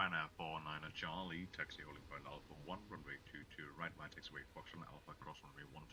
Ryanair 49 Charlie, taxi holding point Alpha 1, runway 22, right by taxiway Foxtrot Alpha, cross runway 12.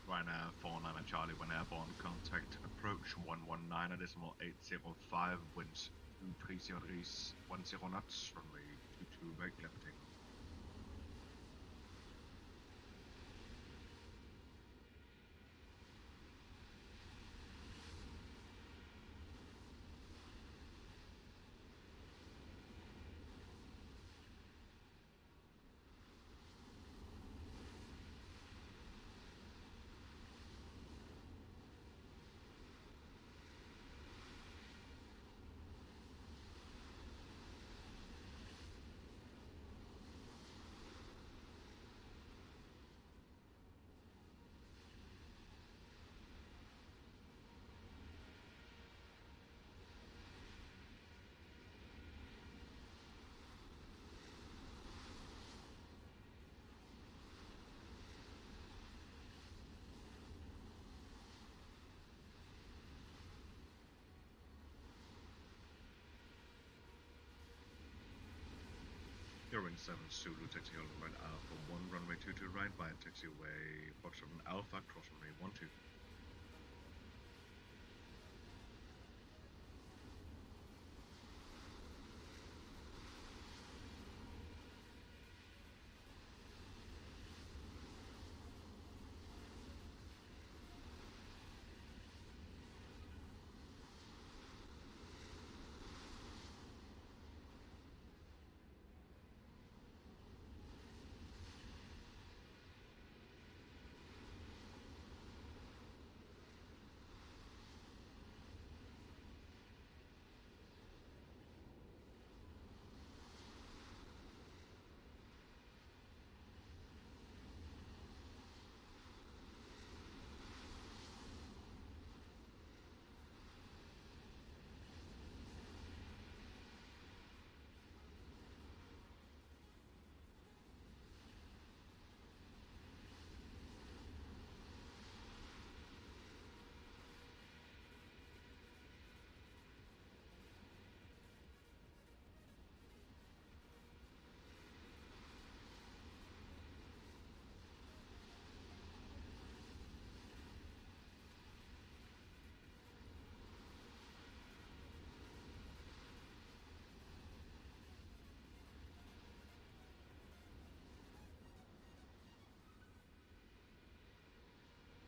Ryanair 49 Charlie, when airborne, contact approach 119.805, winds 230 degrees 10 knots, runway 22 right, clear for takeoff. Hearing 7 Zulu, taxi holding right Alpha 1, runway 22 right by taxiway Foxtrot Alpha, cross runway 12.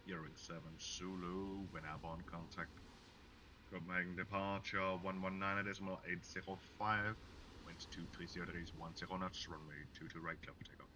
Hearing 7 Zulu, when airborne, contact Copenhagen departure 119.805, winds 230 degrees 10 knots, runway 22 right, clear for takeoff.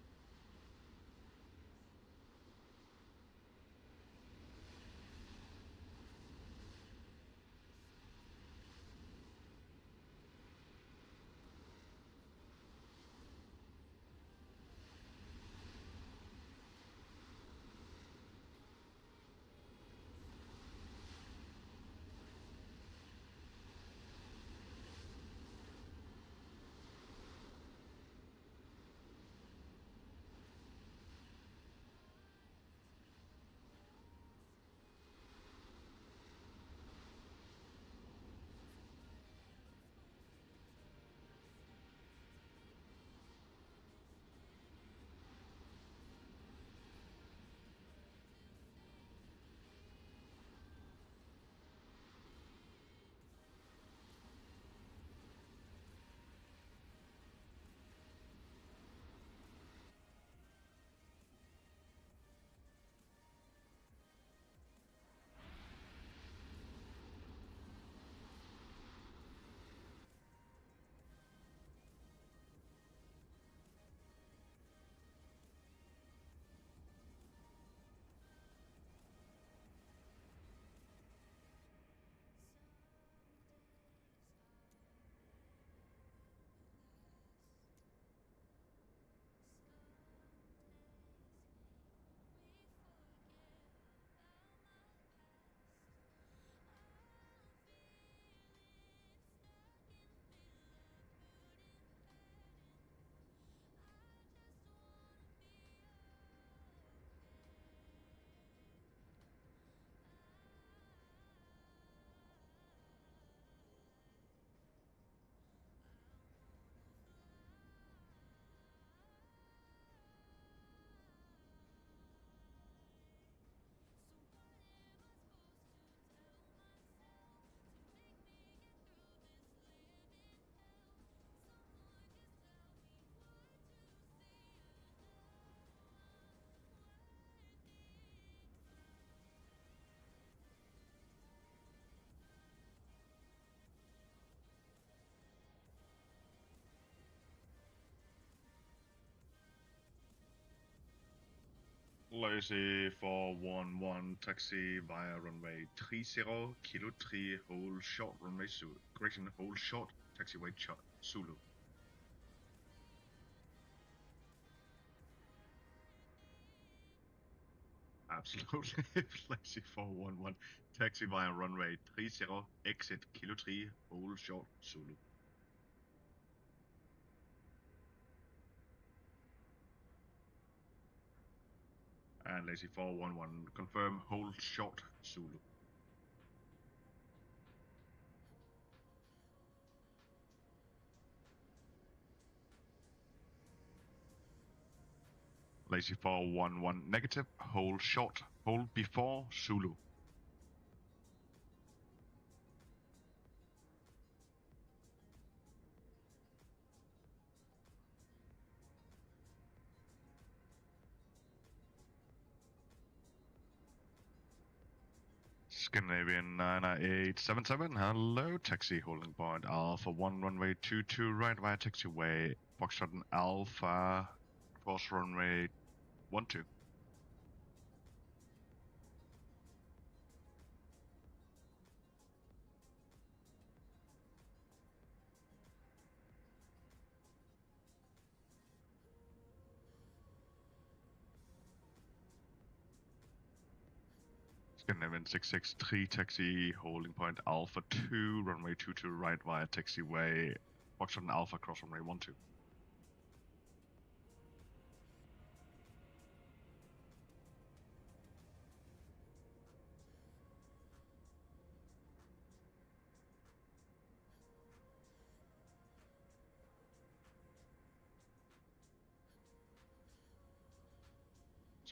Lazy 411, taxi via runway 30, kilo 3, hold short, runway correction, hold short, taxiway Zulu. Absolutely. Lazy 411, taxi via runway 30, exit kilo 3, hold short, Zulu. And Lazy 411, confirm, hold short, Zulu. Lazy 411, negative, hold short, hold before, Zulu. Scandinavian 9877, hello, taxi holding point Alpha 1 runway 22 right via taxiway, Foxtrot and Alpha, cross runway 12. Scandinavian 663, taxi holding point Alpha 2, runway 22 right via taxiway, Foxtrot and Alpha, cross runway 12.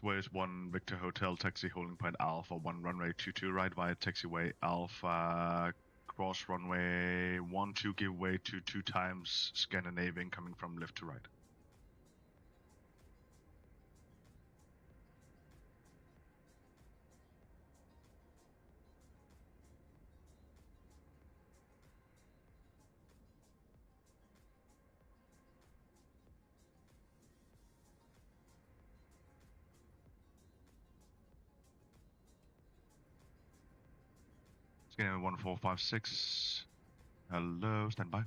Sways 1 Victor Hotel, taxi holding point Alpha 1 runway 22 right via taxiway Alpha, cross runway 12, give way to 2 times Scandinavian coming from left to right. Scanner 1456. Hello, stand by.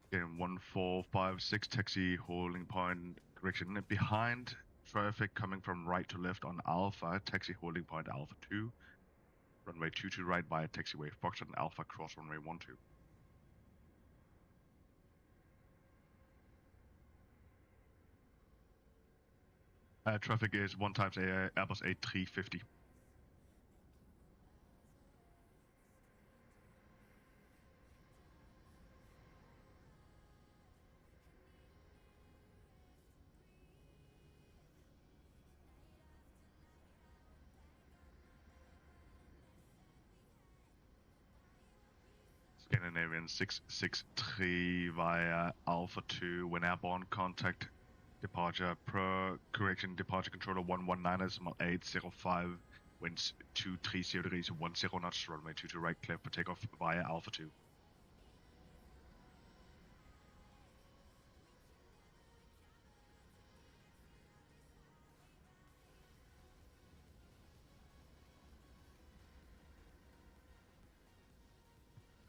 Scanner 1456, taxi holding point correction behind traffic coming from right to left on Alpha, taxi holding point Alpha 2, runway 22 right via taxiway Foxtrot and Alpha, cross runway 12. Traffic is 1 times Airbus A350. Scandinavian 663 via Alpha 2, when airborne, contact departure correction departure controller 119 805, winds 230 degrees 10 knots, runway 22 right, clear for takeoff via Alpha 2.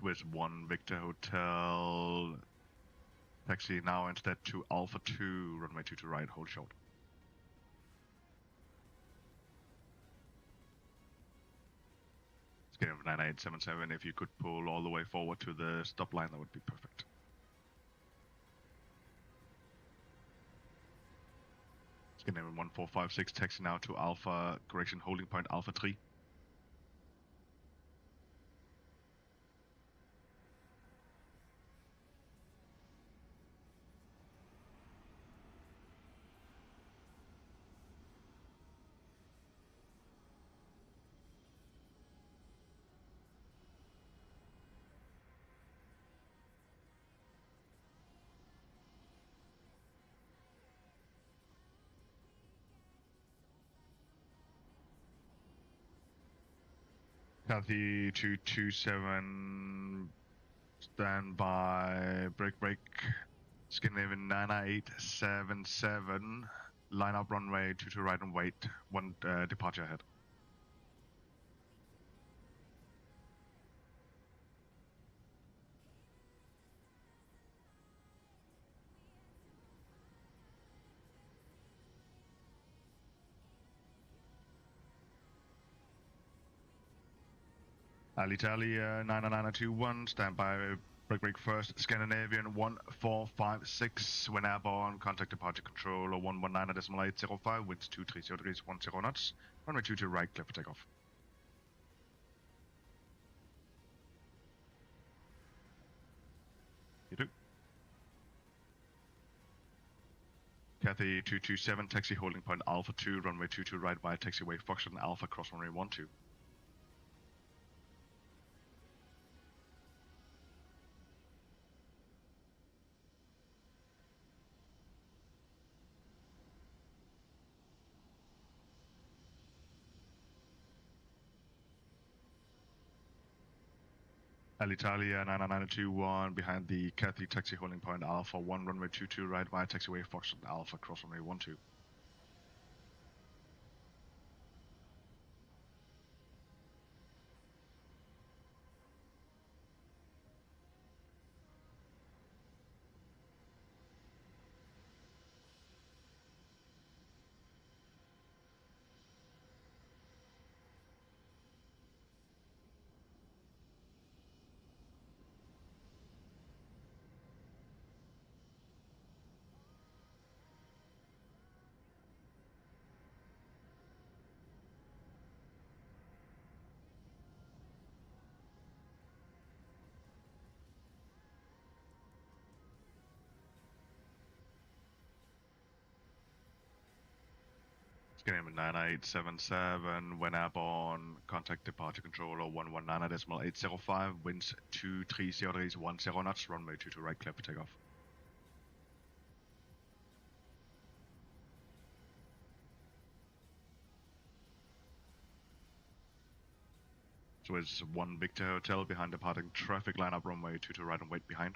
With 1 Victor Hotel, taxi now instead to Alpha 2, runway 22 right, hold short. Scale 9877, if you could pull all the way forward to the stop line, that would be perfect. Scale 1456, taxi now to Alpha, correction holding point Alpha 3. Cathy 227, stand by, break. Scandinavian 9877, line up runway 22 right and wait, 1 departure ahead. Alitalia 99921, stand by break first. Scandinavian 1456, when airborne, contact departure controller 119.805, winds 230 degrees 10 knots, runway 22 right, clear for takeoff. You do. Cathay 227, taxi holding point Alpha 2, runway 22 right via taxiway Foxtrot and Alpha, cross runway 12. Alitalia 99921, behind the Cathay taxi holding point Alpha 1, runway 22 right via taxiway Foxtrot and Alpha, cross runway 12. Scandinavian 9877, when airborne, contact departure controller 119.805, winds 230 degrees 10 knots, runway 22 right, clear for takeoff. So it's 1 Victor Hotel behind departing traffic, line up runway 22 right and wait behind.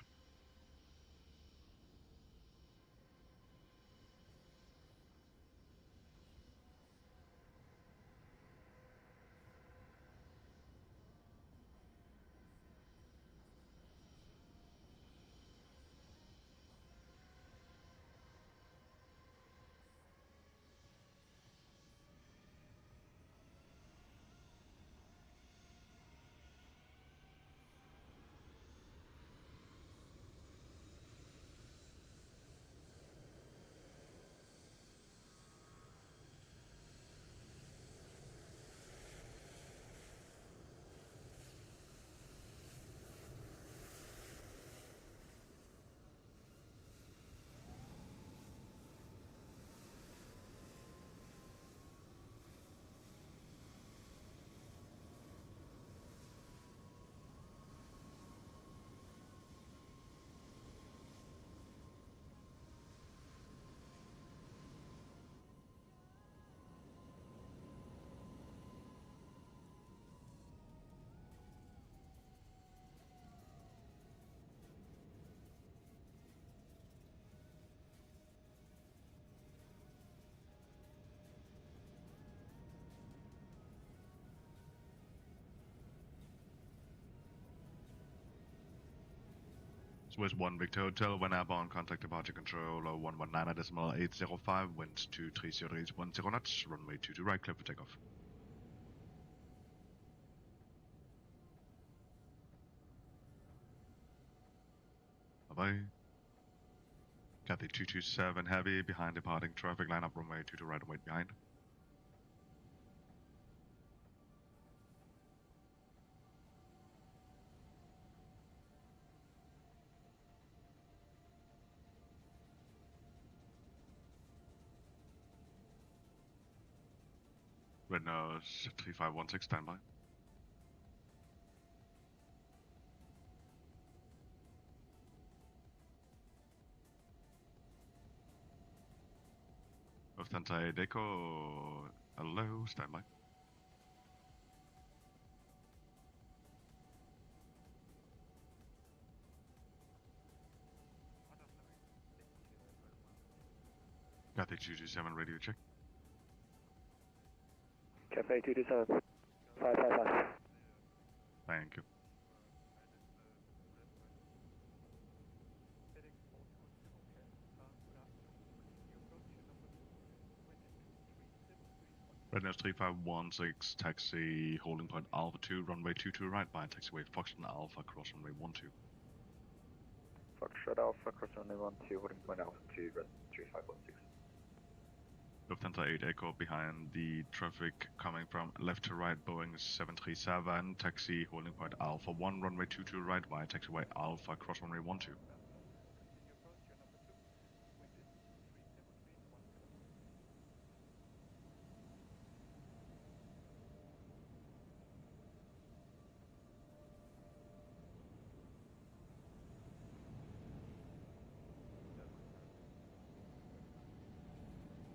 So it's 1 Victor Hotel, when airborne, contact departure controller 119.805, winds 230 degrees 10 knots, runway 22 right, clear for takeoff. Bye-bye. Cathay 227 heavy, behind departing traffic, line up runway 22 right and wait behind. Red nose 3516, standby. Lufthansa Deco, hello, standby. Cathay 227, radio check. Cathay 227, 555. Thank you. Red Nose 3516, taxi holding point Alpha 2, runway 22 right by taxiway Foxtrot Alpha, cross runway 12. Foxtrot Alpha, cross runway 12, holding point Alpha 2, Red 3516. Lufthansa 8 Echo behind the traffic coming from left to right, Boeing 737, taxi holding point Alpha 1, runway 22 right via taxiway Alpha, cross runway 12.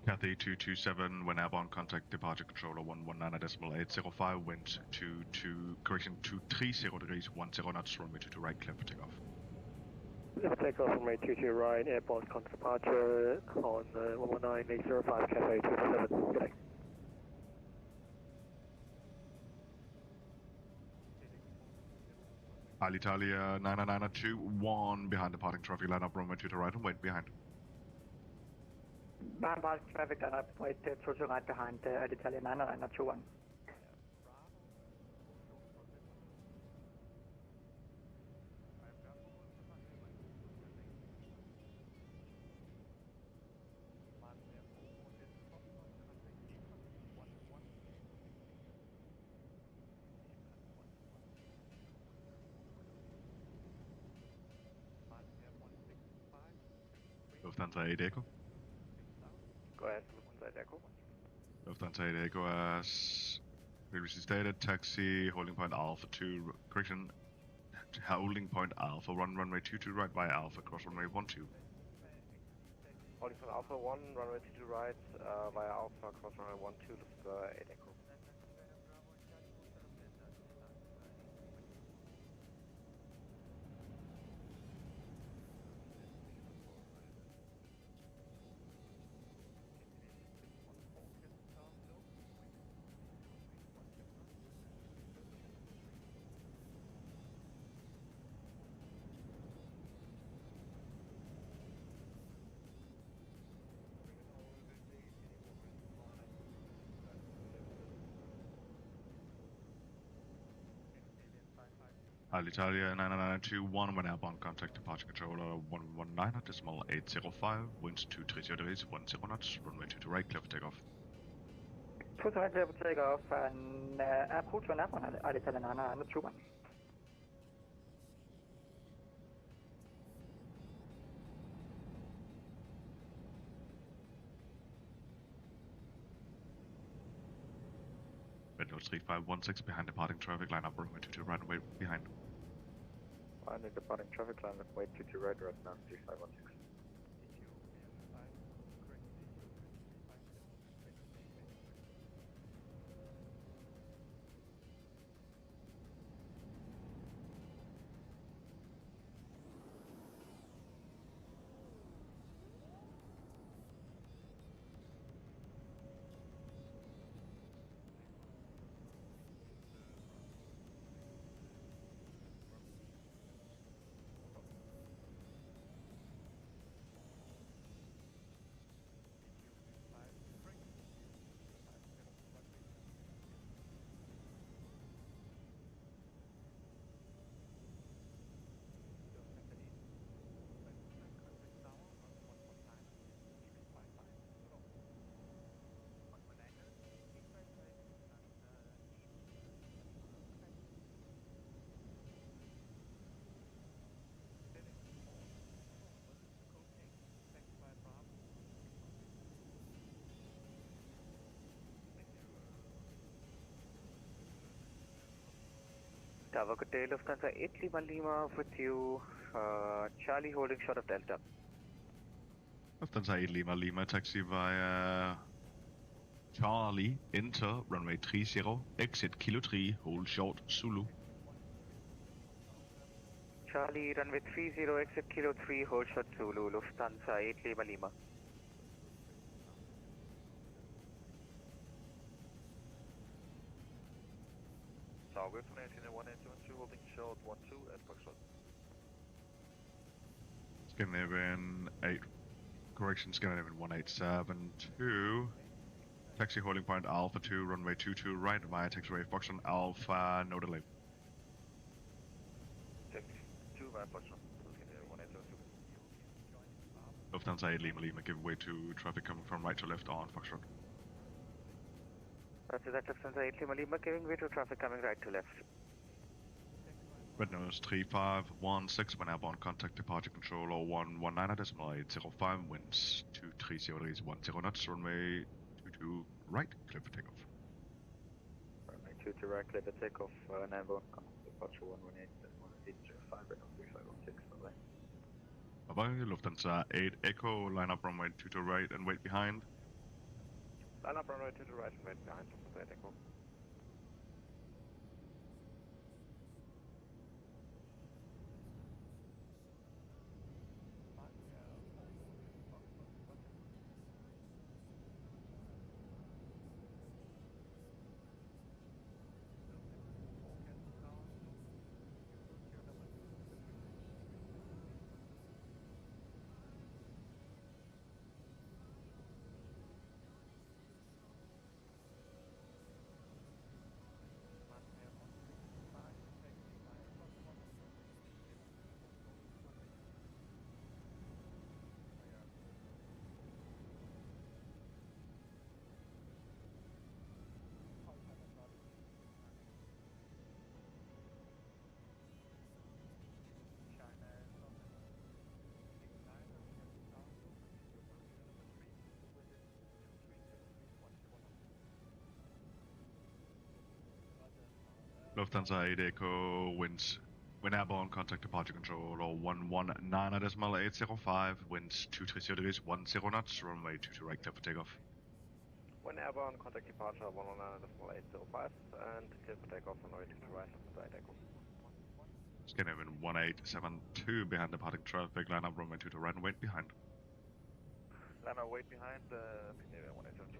Cathay 227, when airborne, contact departure controller 119.805, wind 230 degrees, 10 knots, runway 22 right, clear for takeoff. Clear for takeoff, runway 22 right, airborne, contact departure on 119.805, Cathay 227, good day. Alitalia 99921, behind departing traffic, line up runway 22 right and wait behind. Behind traffic, line up, wait 22 right behind Alitalia 99921. Lufthansa 8 Echo. Go ahead, Lufthansa 8 Echo. Lufthansa 8 Echo as previously stated, taxi holding point Alpha 2, correction, holding point Alpha 1, runway 22 right via Alpha, cross runway 12. Holding point Alpha 1, runway 22 right, via Alpha, cross runway 12, Lufthansa 8 Echo. Alitalia 99921, when airborne, contact departure controller 119.805, winds 230 degrees, 10 knots, runway 22 right, clear for takeoff. 22 right, clear for takeoff, and approach on airborne, Alitalia 99921. Red Nose 3516, behind departing traffic, line up runway 22 right and wait behind. Behind the departing traffic, line up, wait 22 right, right now, 3516. Tower, good day, Lufthansa 8 Lima Lima with you, Charlie holding short of Delta. Lufthansa 8 Lima Lima, taxi via Charlie, enter runway 30, exit Kilo 3, hold short, Zulu. Charlie, runway 30, exit Kilo 3, hold short Zulu, Lufthansa 8 Lima Lima. we're connecting at 1872, holding short 12 at Foxtrot. Scandinavian 8, correction, Scandinavian 1872. Taxi holding point Alpha 2, runway 22 right via taxiway Foxtrot Alpha, no delay. Taxi 2 via Foxtrot, Scandinavian 1872. Lufthansa 8 Lima Lima, give way to traffic coming from right to left on Foxtrot. That's Lufthansa 8 Lima Lima, giving way to traffic coming right to left. Red nose 3516, when airborne contact departure controller 119.805, winds 230 degrees 10 knots, runway 22 right, clear for takeoff. Runway 22 right, clear for takeoff, airborne contact departure 118.805, red nose 3516, bye-bye. Bye-bye, Lufthansa 8 Echo, line up runway 22 right and wait behind. Line up runway 22 right and wait behind, Lufthansa 8 Echo. Lufthansa 8 Echo, winds, when airborne contact departure controller 119.805, winds 230 degrees 10 knots, runway 22 right, clear for takeoff. When airborne, contact departure 119.805 and clear for takeoff on runway 22 right, Lufthansa 8 Echo. Scandinavian 1872, behind departing traffic, line up runway 22 right and wait behind. Line up, wait behind Scandinavian 1872.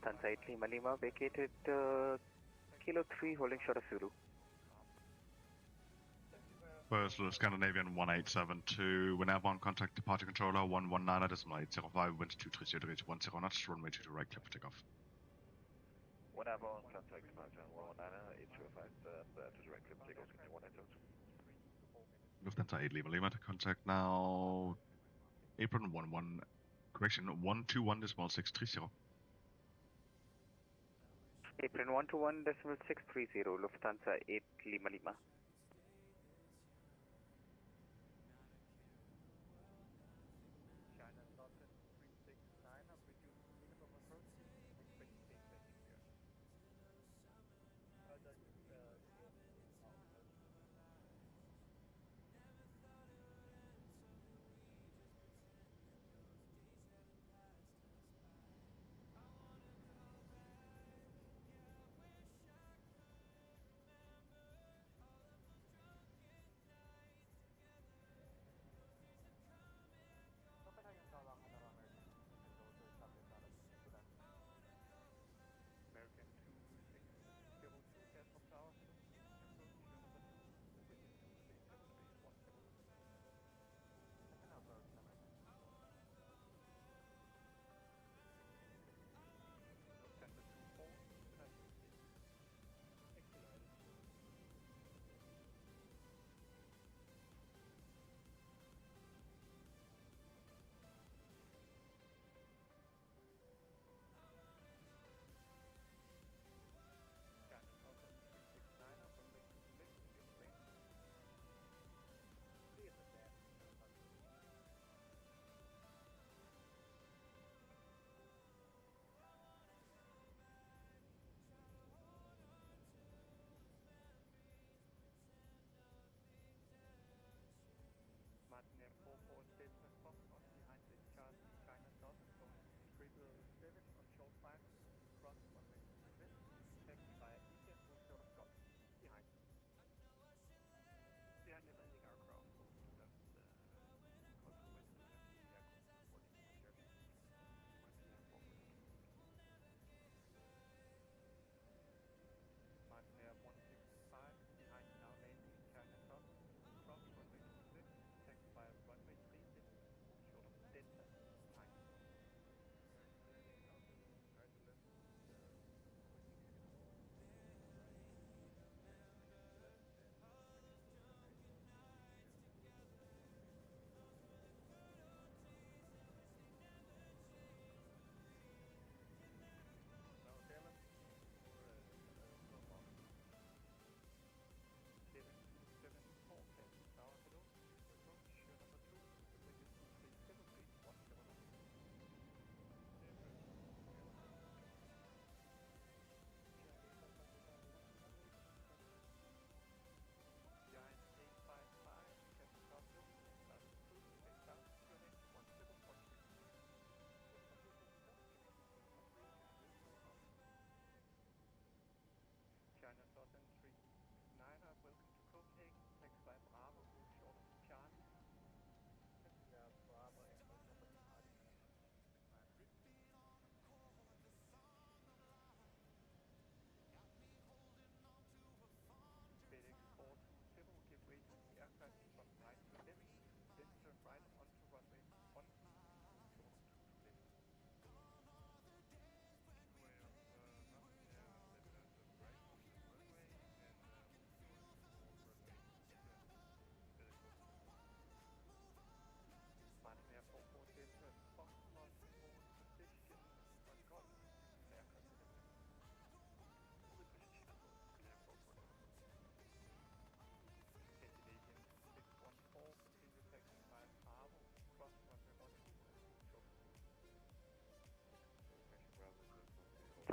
Lufthansa 8 Lima Lima, vacated Kilo 3, holding short of Zulu. First, Scandinavian 1872, when airborne contact departure controller 119.805, winds 230 degrees 10 knots, runway 22 right, clear for takeoff. When airborne, contact departure 119.805 to direct clear for takeoff, Scandinavian 1872. Lufthansa 8 Lima Lima to contact now, apron 11, correction 121.630. Apron 121.630, Lufthansa 8 Lima Lima.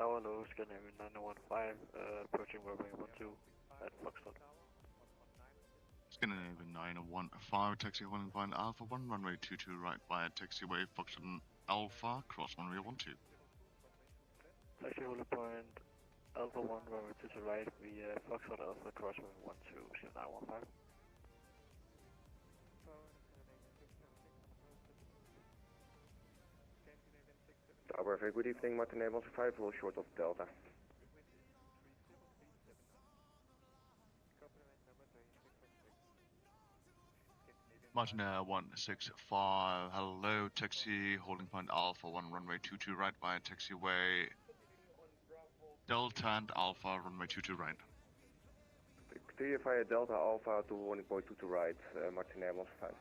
Tower low, Scandinavian 915, approaching runway 12 at Foxtrot. Scandinavian 915, taxi holding point Alpha 1, runway 22 right via taxiway Foxtrot Alpha, cross runway 12. Taxi holding point Alpha 1, runway 22 right via Foxtrot Alpha, cross runway 12, 915. Tower, very good evening, Martin Nederlands 5, roll short of Delta. Martin Air 165, hello, taxi holding point Alpha 1, runway 22 right via taxiway Delta and Alpha, runway 22 right. Clear via Delta Alpha to warning point 22 right, Martin Nederlands 5.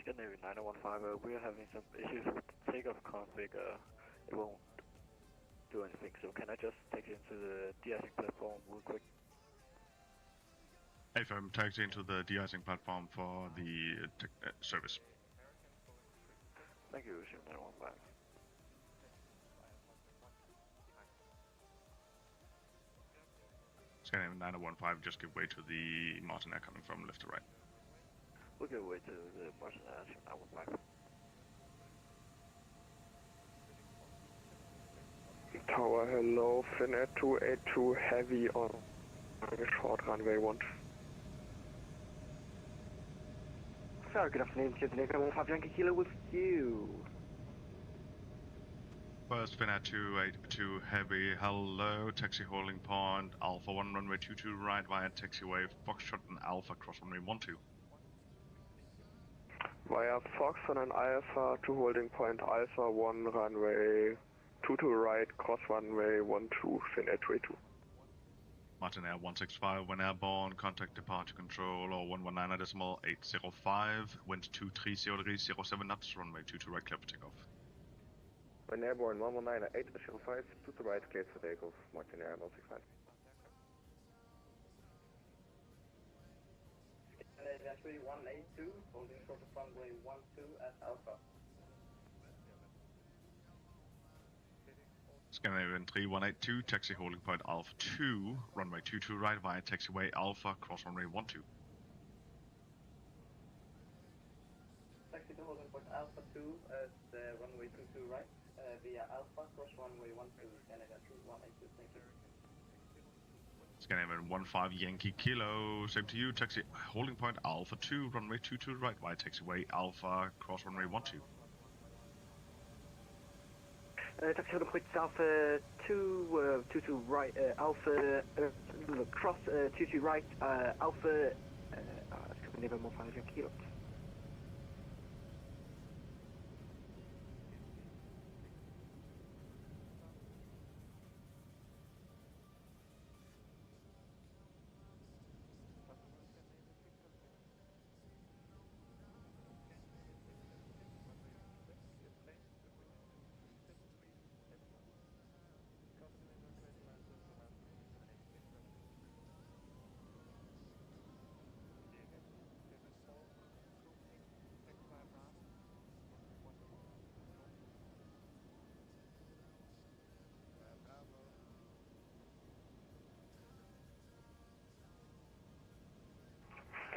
Scandinavian 915, we are having some issues with the takeoff config. It won't do anything, so can I just take you into the de-icing platform real quick? AFM taxi into the de-icing platform for the service. Thank you, 915. Scandinavian 915, just give way to the Martin Air coming from left to right. We'll give way to the Martin Air 915. Tower, hello, Finnair 282 heavy on short runway 1. Sorry, good afternoon, Tiffany. I'm 15 Yankee Kilo with you. First Finnair 282 heavy, hello, taxi holding point Alpha 1, runway 22 right via taxiway Foxtrot and Alpha, cross runway 12. Via Foxtrot and Alpha to holding point Alpha 1, runway 22 right, cross runway 12, Finnair 282. Martin Air 165, when airborne, contact departure control or 119.805, wind 230 degrees 07 knots, runway 22 right, clear for takeoff. When airborne 119.805, to the right, cleared for takeoff, Martin Air 165. Scandinavian 3182, holding short of runway 12 at Alpha. Scandinavian 3182, taxi holding point Alpha 2, runway 22 right via taxiway Alpha, cross runway 12. Taxi to holding point Alpha 2 at runway 22 right, via Alpha, cross runway 12, Scandinavian 3182, thank you. Scandinavian 15 Yankee Kilo, same to you, taxi holding point Alpha 2, runway 22 right via taxiway Alpha, cross runway 12. Taxi holding point Alpha 2, 22 right, Alpha, cross 22 right, Alpha, Scandinavian 15 Yankee Kilo.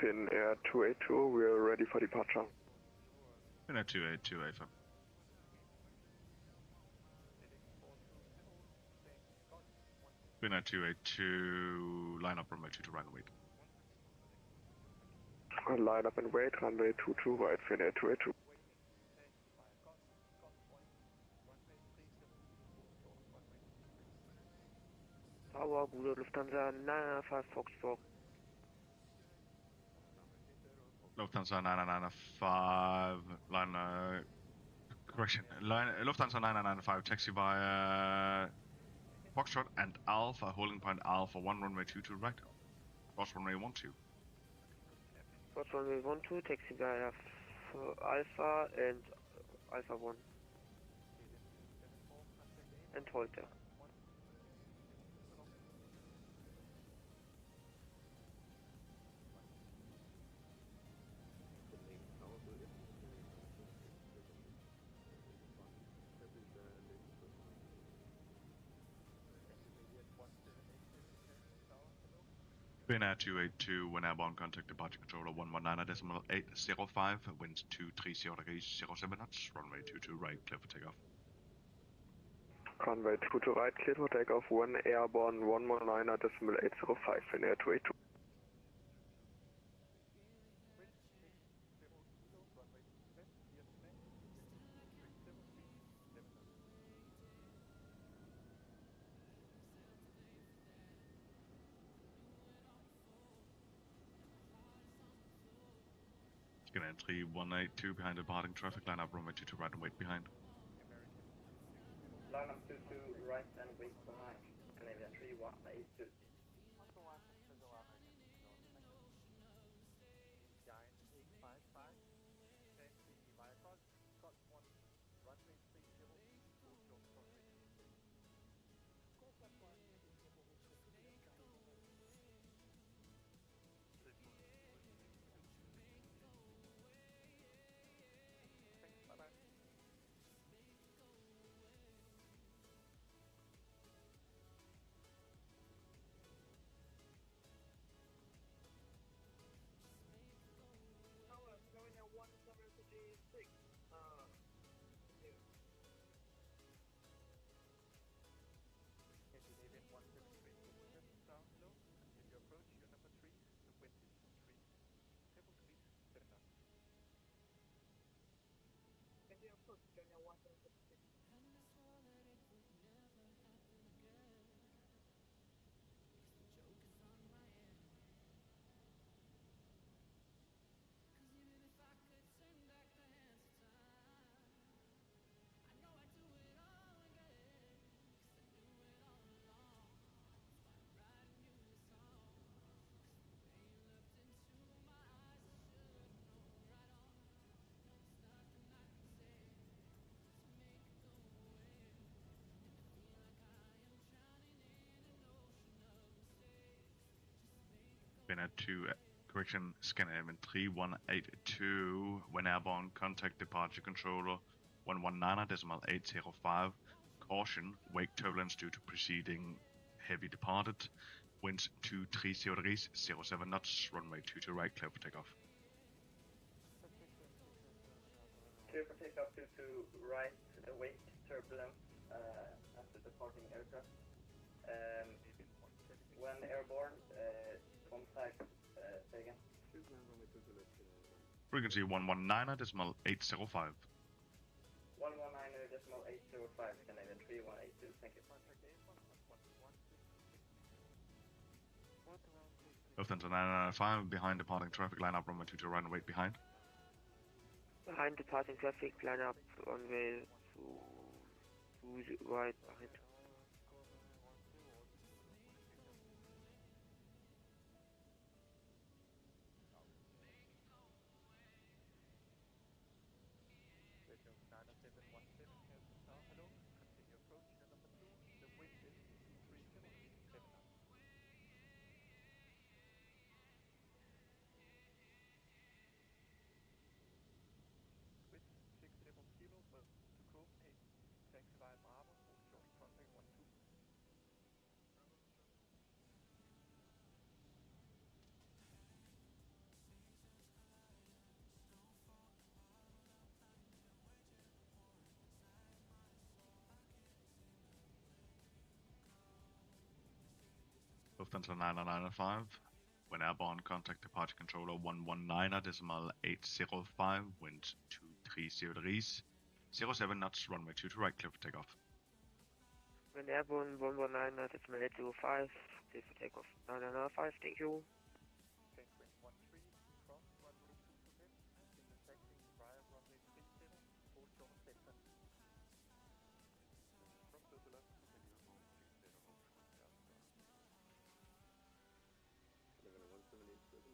Finnair 282, we are ready for departure. Finnair 282 AFM. Finnair 282, line up runway 22 right and wait. Line up and wait, runway 22 right, Finnair 282. Tower, Gula Lufthansa 995 Foxtrot. Lufthansa 995, Lufthansa 995, taxi via Foxtrot and Alpha, holding point Alpha 1, runway 22 right, cross runway 12. Cross runway 12, taxi via Alpha and Alpha 1. And hold there. Spin Air 282, when airborne, contact departure controller 119.805, winds 230 degrees, 07 knots, runway 22 right, clear for takeoff. Runway 22 right, clear for takeoff, 1 airborne, 119.805 in Air 282. Skin Air 3182, behind departing traffic, line up runway 22 right and wait behind. Line up 22 right and wait behind. Canadian 3182. Spin Air 2, correction, scan airman 3182, when airborne, contact departure controller 119.805, caution, wake turbulence due to preceding heavy departed, winds 230 degrees, 07 knots, runway 22 right, clear for takeoff. Clear for takeoff 22 right, wake turbulence after departing aircraft. When airborne, contact, say again. Frequency 119.805. 119.805, Canadian 3182, thank you. Lufthansa 995, behind departing traffic, line up runway 22 right and wait behind. Behind departing traffic, line up runway 2 right behind. Lufthansa 995, when airborne, contact departure controller 119.805, winds 230 degrees, 07 knots, runway 22 right, clear for takeoff. When airborne 119.805, clear for takeoff 995, thank you.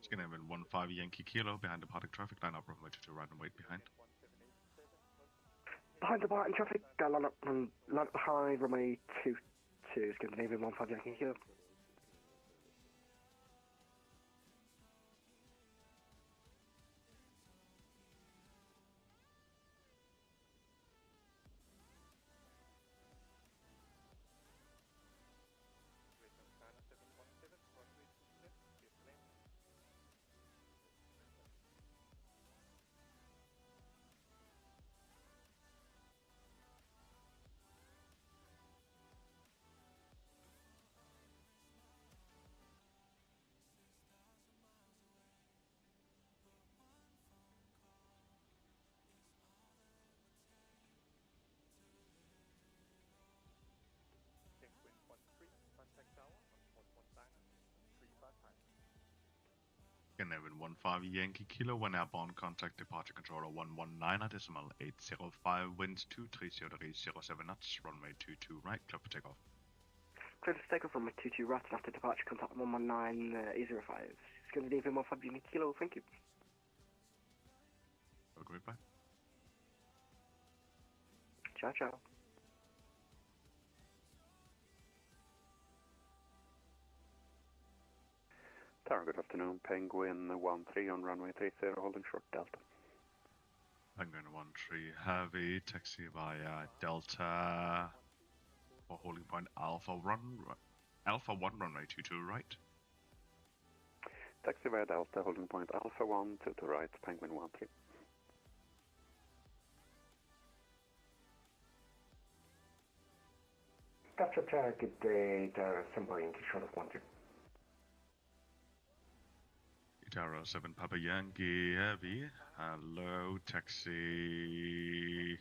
Scandinavian 15 Yankee Kilo behind departing traffic line up runway 22 right and wait behind. Behind the bar in traffic, line up high, runway 22, Scandinavian 15 Yankee Kilo. Scandinavian 15 Yankee Kilo, when airborne, contact departure controller 119.805, winds 230 degrees 07 knots, runway 22 right, clear for takeoff. Clear to take off runway 22 right and after departure contact 119.805. Scandinavian 15 Yankee Kilo, thank you. Have a great bye. Ciao, ciao. Tower, good afternoon. Penguin 13 on runway 30, holding short Delta. Penguin 13 Heavy, taxi via Delta for holding point Alpha 1 runway 22 right. Taxi via Delta, holding point Alpha 1, 22 right, Penguin 13. Capture target data, simple Yankee short of 1-2. Itaro 7 Papa Yankee Heavy, hello, taxi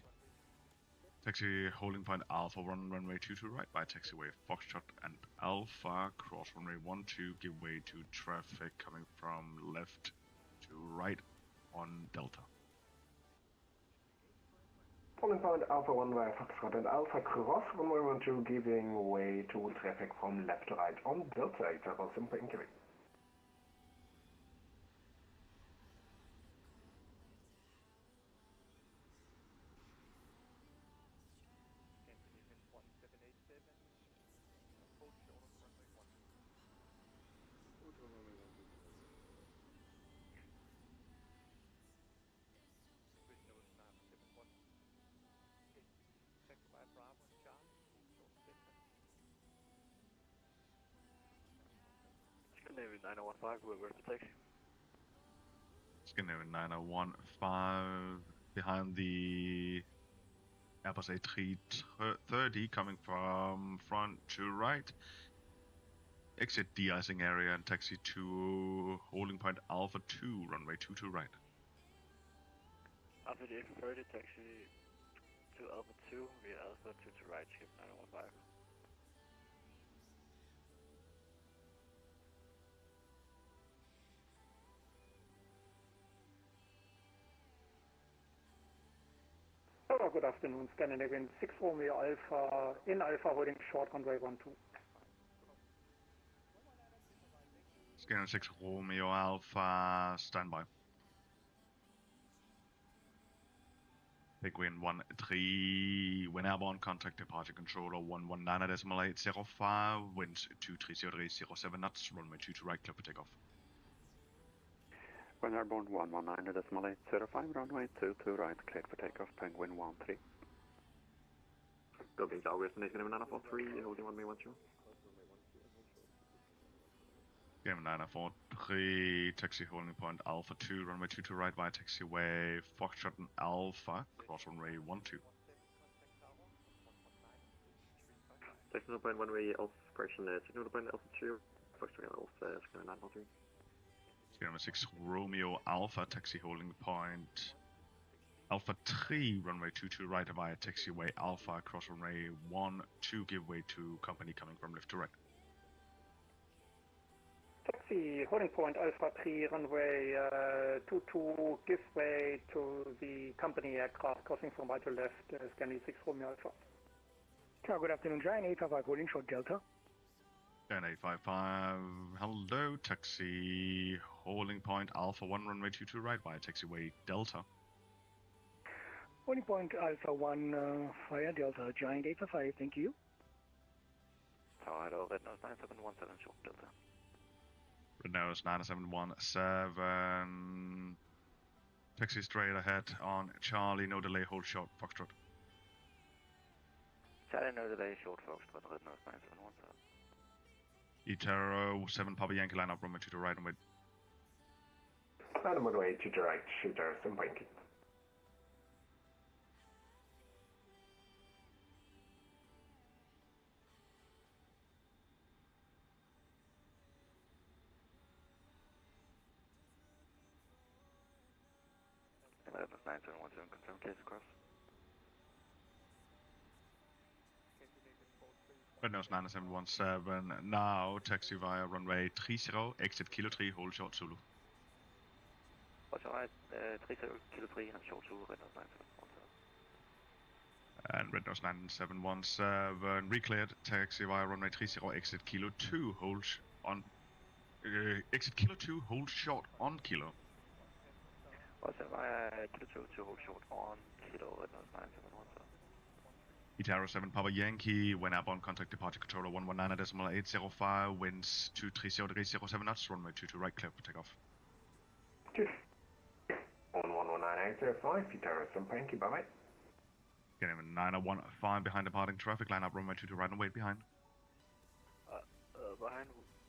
holding point Alpha 1 runway 22 right by taxiway Foxtrot and Alpha, cross runway 12, give way to traffic coming from left to right on Delta. Holding point Alpha 1 via Foxtrot and Alpha, cross runway 12, giving way to traffic from left to right on Delta, Itaro simple Yankee. Scandinavian 9015, where's the taxi? Scandinavian 9015 behind the Airbus A330 coming from front to right. Exit de-icing area and taxi to holding point Alpha 2, runway 22 right. After the A330, taxi to Alpha 2 via Alpha 22 right, skip 9015. Oh, good afternoon, Scandinavian 6 Romeo Alpha, in Alpha holding short runway 12. Scandinavian 6 Romeo Alpha, standby. Penguin 13, when airborne, contact departure controller 119.805, winds 230 degrees 07 knots, runway 22 right, clear for takeoff. When airborne 119.805, runway 22 right, clear for takeoff, Penguin 13. Building Tower, Scandinavian 943, holding 1 May 12. Game 943, taxi holding point Alpha 2, runway 22 right via taxiway Foxtrot and Alpha, cross runway 12. Signal point 1 Way Alpha, correction, signal point Alpha 2, Foxtrot Alpha, Scandinavian 943. Scandinavian 6 Romeo Alpha, taxi holding point Alpha 3, runway 22 right via taxiway Alpha, cross runway 12, give way to company coming from left to right. Taxi holding point Alpha 3 runway 22, give way to the company aircraft crossing from right to left, Scandinavian 6 Romeo Alpha. Good afternoon, Giant 855 holding short Delta. Giant 855, hello, taxi holding point Alpha 1, runway 22 right via taxiway Delta. Holding point Alpha 1, fire Delta, Giant 855, thank you. Tower Hello, Red Nose 9717, short Delta. Red Nose 9717, taxi straight ahead on Charlie, no delay, hold short, Foxtrot. Charlie, no delay, short Foxtrot, Red Nose 9717. Itero 7 Papa Yankee, line up runway 22 right and wait. Line up runway 22 right, shooter, Sim Yankee. Red Nose 9717, confirm case across. Red Nose 9717, now taxi via runway 30, exit Kilo 3, hold short Zulu. Roger, right, 30 Kilo 3 and short Zulu, Red Nose 9717. And Red Nose 9717, recleared, taxi via runway 30, exit Kilo 2, hold on, exit Kilo 2, hold short on Kilo. Roger, right, Kilo 2 to hold short on Kilo, Red Nose 9717. Itero 7 Papa Yankee, when airborne contact departure controller 119.805, winds 230 degrees 07 knots, runway 22 right, clear for takeoff. 1119.805, Itero 7 Papa Yankee, bye-bye. Getting 9015 behind departing traffic, line up runway 22 right and wait behind. Behind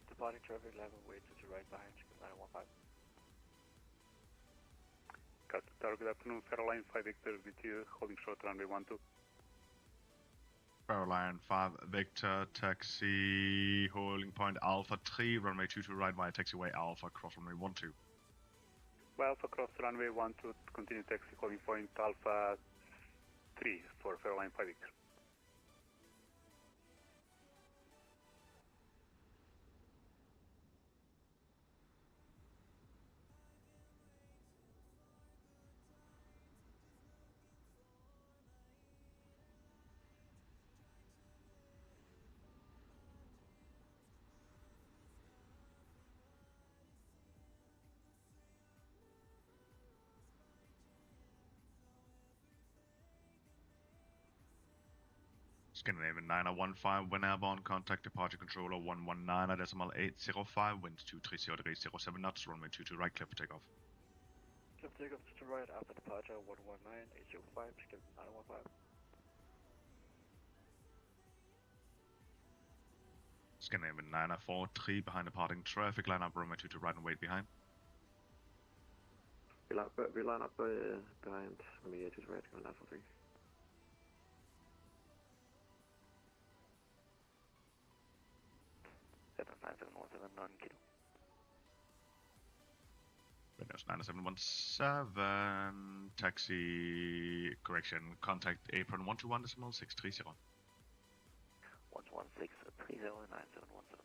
departing traffic, level way to right behind 915. Tower, good afternoon, Fairline 5 Victor with you, holding short runway 12. Caroline 5 Victor, taxi, holding point Alpha 3, runway 22 right via taxiway Alpha, cross runway 12. Well, Alpha cross runway 12, continue taxi, holding point Alpha 3 for Fairline 5 Victor. Scandinavian 9015, when airborne, contact departure controller 119.805, winds 230 degrees 07 knots, runway 22 right, clear for takeoff. Clear for takeoff to right after departure 119.805, skip 915. Scandinavian 9043, behind departing traffic, line up runway 22 right and wait behind. We line up behind runway 22 right, going 943. Red Nose 9717, 9 Kilo. Red Nose 9717, taxi, correction, contact apron 121.630. 116309717.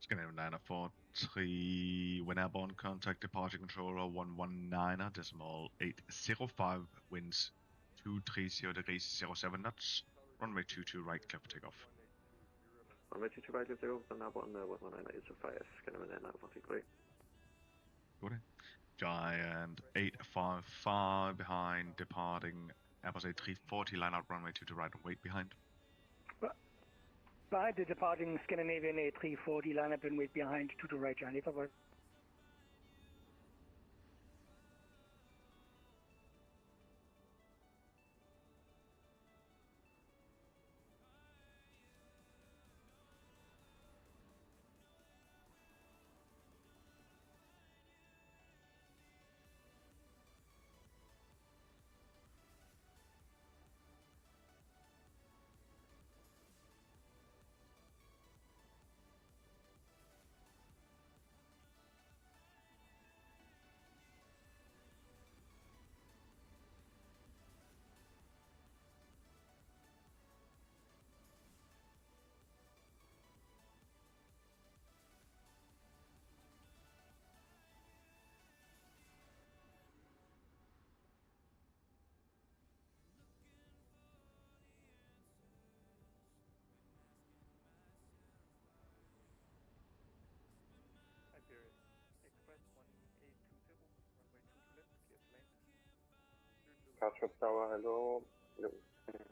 Scandinavian 9043, when airborne, contact departure controller 119.805, winds 230 degrees 07 knots, runway 22 right, clear for takeoff. Runway 22 right, clear for takeoff, then airborne 119.805, Scandinavian 9043. Good. Giant 855 behind departing Airbus A340, line out runway 22 right and wait behind. Behind the departing Scandinavian A340, line up and wait behind, to the right, Giant 855. Foxtrot Tower, hello.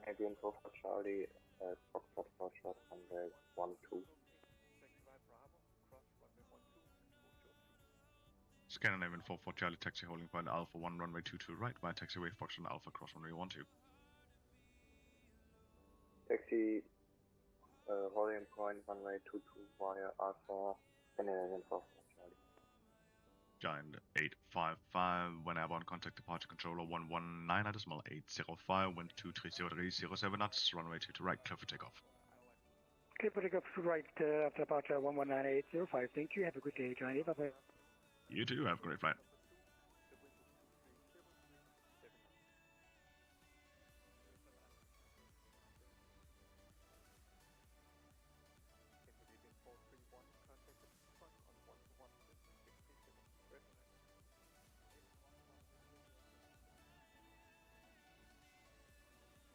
Maybe info for Charlie, Foxtrot Foxtrot runway 12. Scandinavian 44 Charlie taxi holding point Alpha 1 runway 22 right via taxiway Foxtrot Alpha cross runway 12. Taxi holding point runway 22 via Alpha Scandinavian 44 Charlie. Giant 855 when airborne contact departure controller 119.805 wind 230.07 knots runway 2 to right clear for takeoff. Clear for takeoff to right after departure 119.805. Thank you. Have a good day, Giant 855. You too, have a great flight.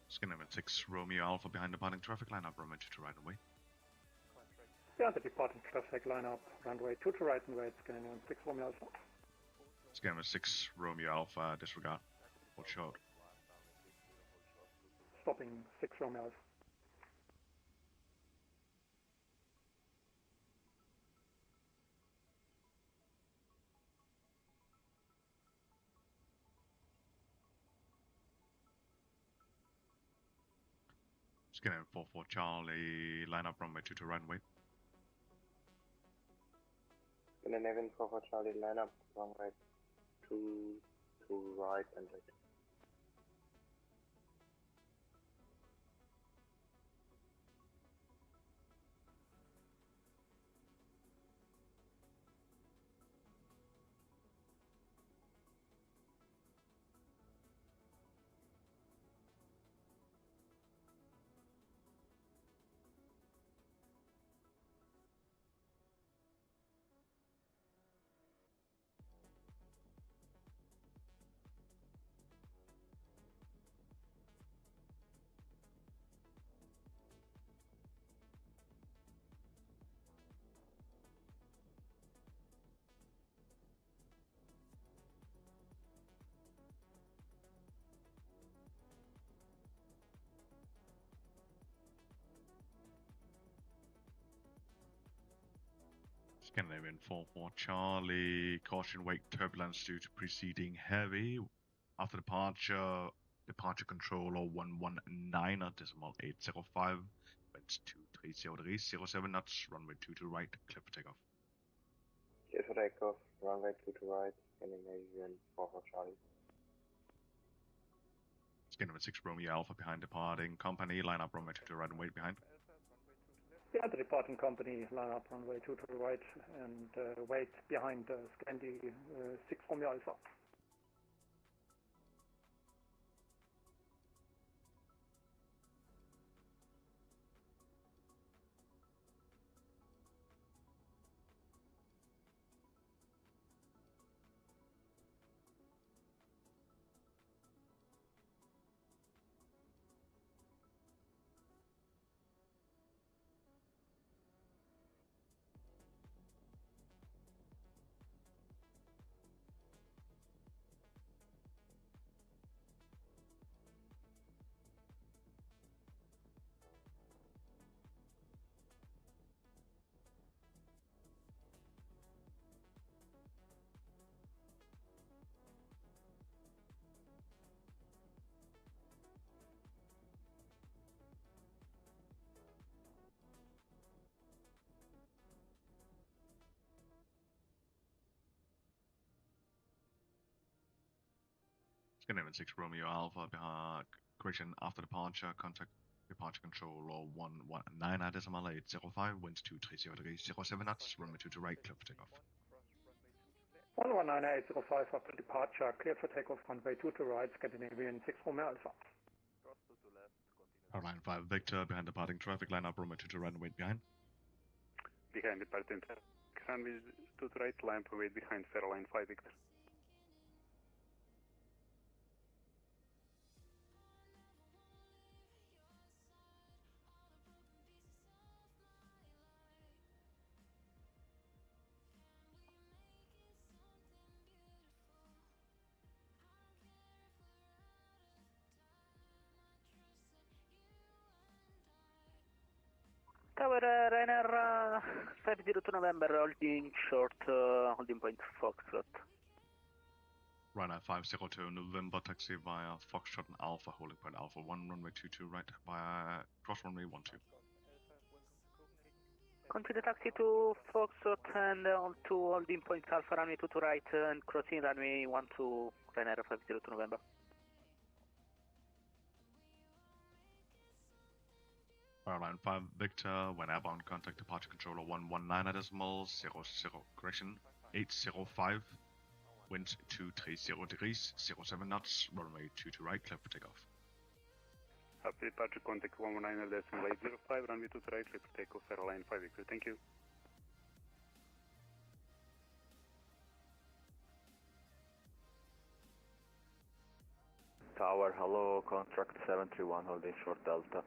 Scandinavian 6 Romeo Alpha behind departing traffic line up runway 2 to right away. Yeah, the departing traffic line up runway 2 to right and wait, Scandinavian 6 Romeo Alpha. Scandinavian 6 Romeo Alpha disregard. Hold short. Stopping 6 Romeo Alpha. Scandinavian 44 Charlie line up runway 2 to right and wait. Scandinavian 44 Charlie line up runway 2 to right and wait. Scandinavian 44 Charlie, caution wake turbulence due to preceding heavy. After departure controller 119.805, winds 230.07 knots, runway 2 to right, clear for takeoff. Clear for takeoff, runway 2 to right, Scandinavian 44 Charlie. Scandinavian 6 Romeo Alpha behind departing company, line up runway 2 to right and wait behind. Yeah, the departing company line up runway 2 to the right and wait behind Scandi 6 Romeo Alpha. Scandinavian 6 Romeo Alpha behind correction after departure, contact departure controller 119.805, winds 230.07 knots, runway 2 to right, clear for takeoff. 119.805 after departure, clear for takeoff runway 2 to right, Scandinavian 6 Romeo Alpha. Line 5 Victor behind departing traffic, line up runway 2 to right and wait behind. Behind departing traffic, runway 2 to right, line for wait behind line 5 Victor. Tower Rainer 502 November, holding short, holding point Foxtrot. Runway 502 November, taxi via Foxtrot and Alpha, holding point Alpha 1, runway 22 right via cross runway 12. Continue taxi to Foxtrot and on to holding point Alpha runway 22 right and crossing runway 12 Rainer 502 November. Airline 5 Victor, when airbound, contact departure controller 119.00, correction, 805, wind 230 degrees, 07 knots, runway 22 right, clear for takeoff. After departure, contact 119.805, runway 22 right, clear for takeoff, airline 5 Victor, thank you. Tower, hello, contract 731, holding short Delta.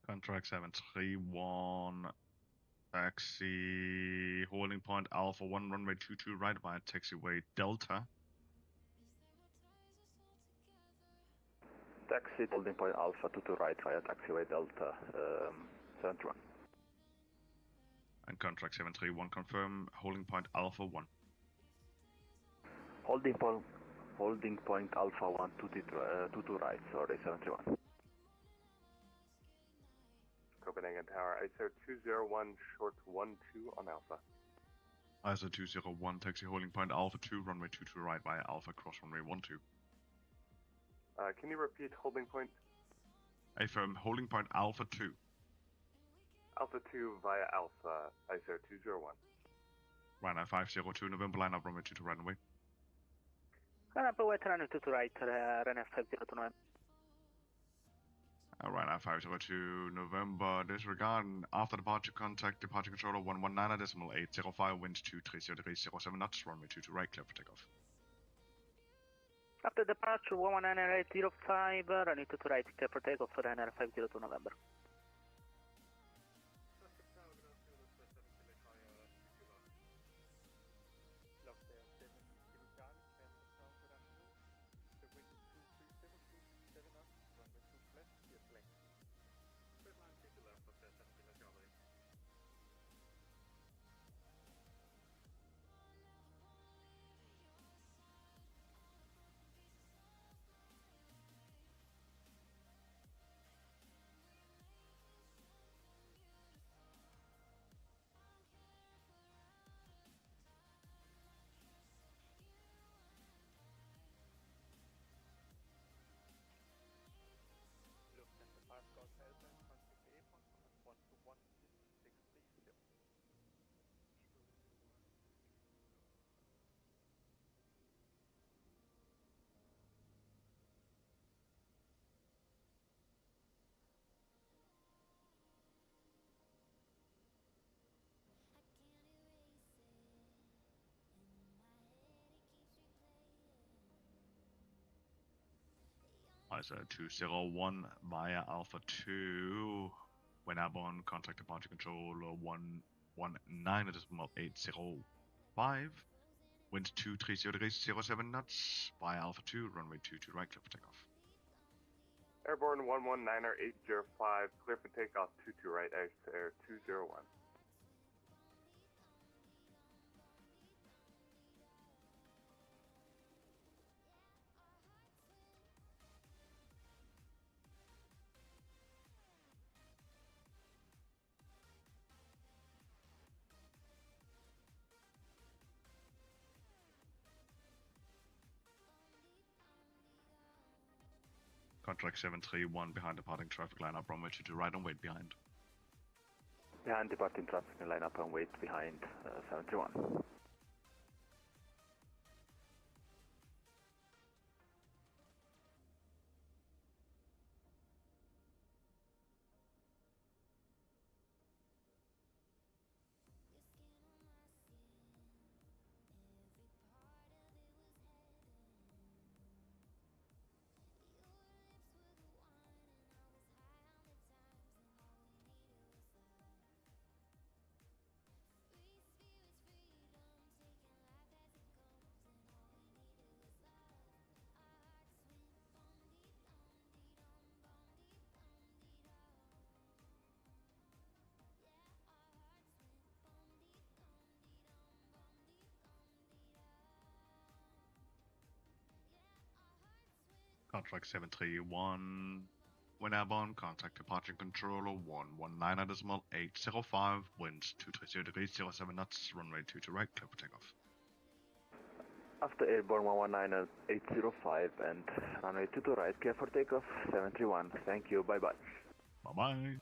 Contract 731, taxi, holding point Alpha 1, runway 22 right via taxiway Delta. Taxi, holding point Alpha 22 right via taxiway Delta 71. And contract 731, confirm, holding point Alpha 1. Holding point Alpha 1 22 right, sorry, 71. Copenhagen Tower, ISO 201, short 12 on Alpha. ISO 201, taxi holding point Alpha 2, runway 22 right via Alpha, cross runway 12. Can you repeat holding point? Affirm, holding point Alpha 2. Alpha 2 via Alpha, ISO 201. Runway 502, November line up, runway 22 right away. Runway wait, runway 22 right, runway 502 November. Runway 502, November, disregard, after departure, contact departure controller 119.805, wind 230 degrees, 07 knots, runway 22 right, clear for takeoff. After departure 119.805, runway 22 right, clear for takeoff, runway 502 November. ISO 201 via Alpha 2, when airborne, contact departure controller 119.805, wind 230 degrees, 07 knots, via Alpha 2, runway 22 right, clear for takeoff. Airborne 119.805, clear for takeoff 22 right, Air 201. Contract 731 behind departing traffic line up, runway 22 right and wait behind. Behind departing traffic line up and wait behind 71. Contract 731. When airborne, contact departure controller 119.805, winds 230 degrees, 07 knots, runway 22 right, clear for takeoff. After airborne 119.805 and runway 22 right, clear for takeoff, 731. Thank you, bye-bye. Bye-bye.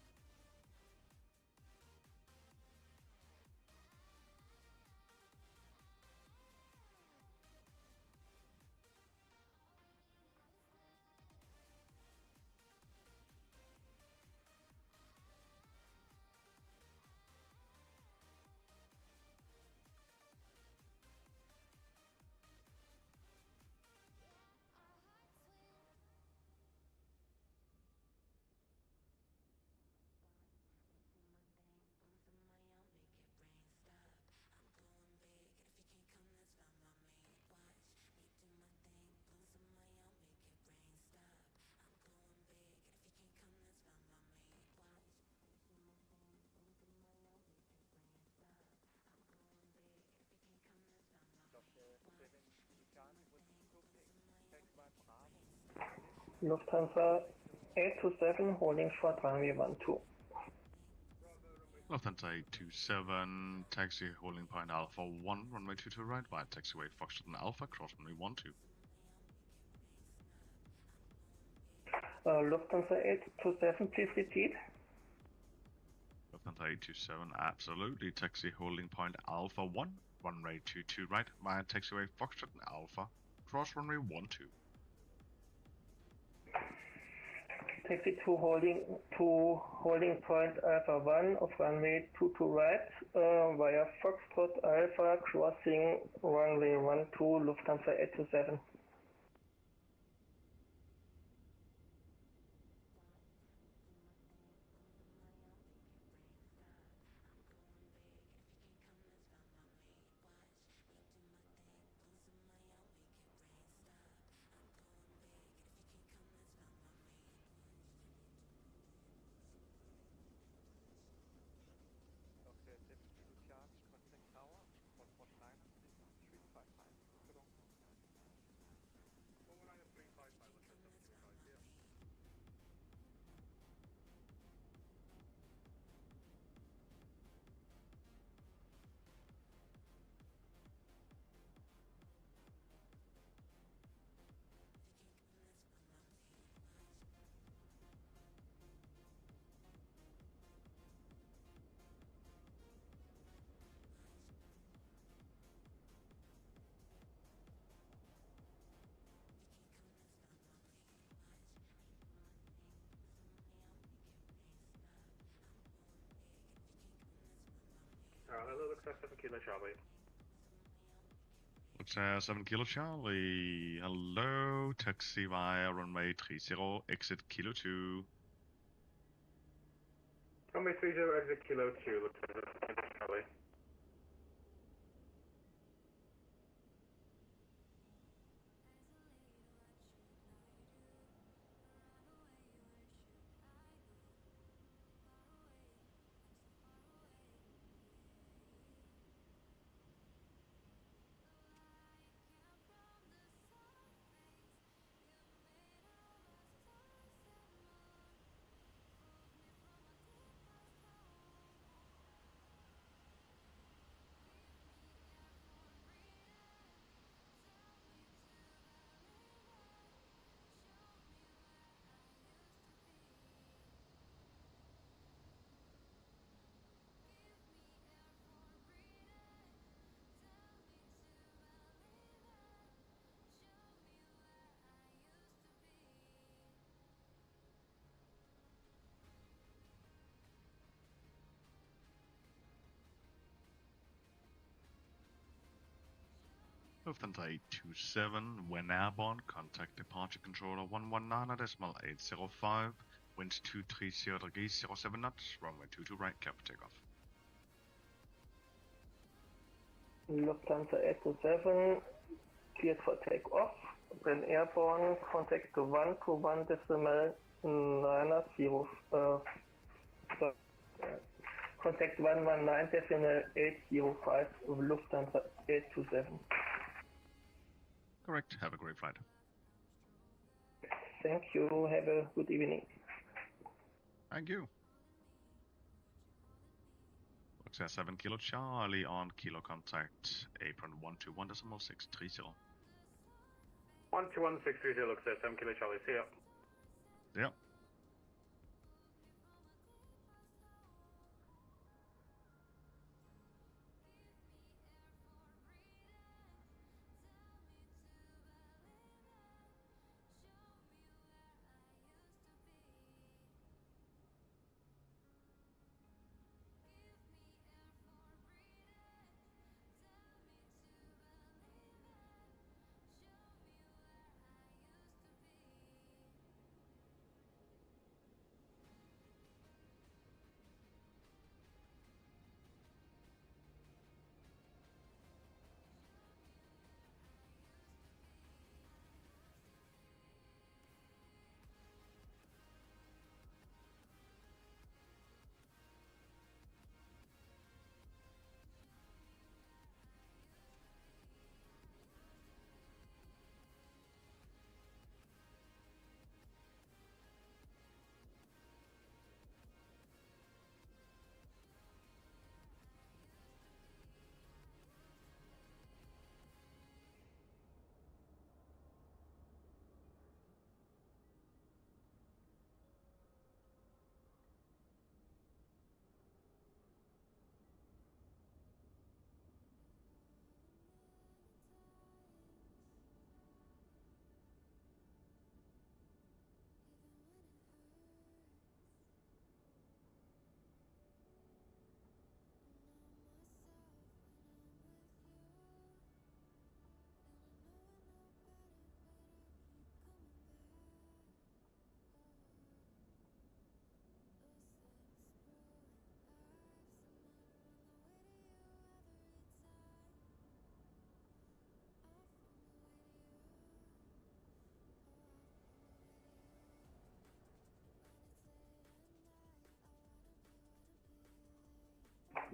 Lufthansa 827 holding short runway 12. Lufthansa 827, taxi holding point Alpha 1, runway 22 right, via taxiway Foxtrot and Alpha, cross runway 12. Lufthansa 827, please repeat. Lufthansa 827, absolutely, taxi holding point Alpha 1, runway 22 right, via taxiway Foxtrot and Alpha, cross runway 12. Taxi to holding point Alpha 1 of runway 22 right via Foxtrot Alpha crossing runway 12 Lufthansa 827. Hello, looks like 7 Kilo Charlie. Looks 7 Kilo Charlie. Hello, taxi via runway 30, exit Kilo 2. Runway 30, exit Kilo 2, looks like 7 Kilo Charlie. Lufthansa 827, when airborne, contact departure controller 119.805, winds 230 degrees, 07 knots, runway 22 right, clear for takeoff. Lufthansa 827, cleared for takeoff. When airborne, contact to 121.905, contact 119.805 of Lufthansa 827. Correct, have a great flight. Thank you. Have a good evening. Thank you. Looks 7 Kilo Charlie on Kilo contact, apron 121.630. 121.630 looks 7 Kilo Charlie, see ya. Yep.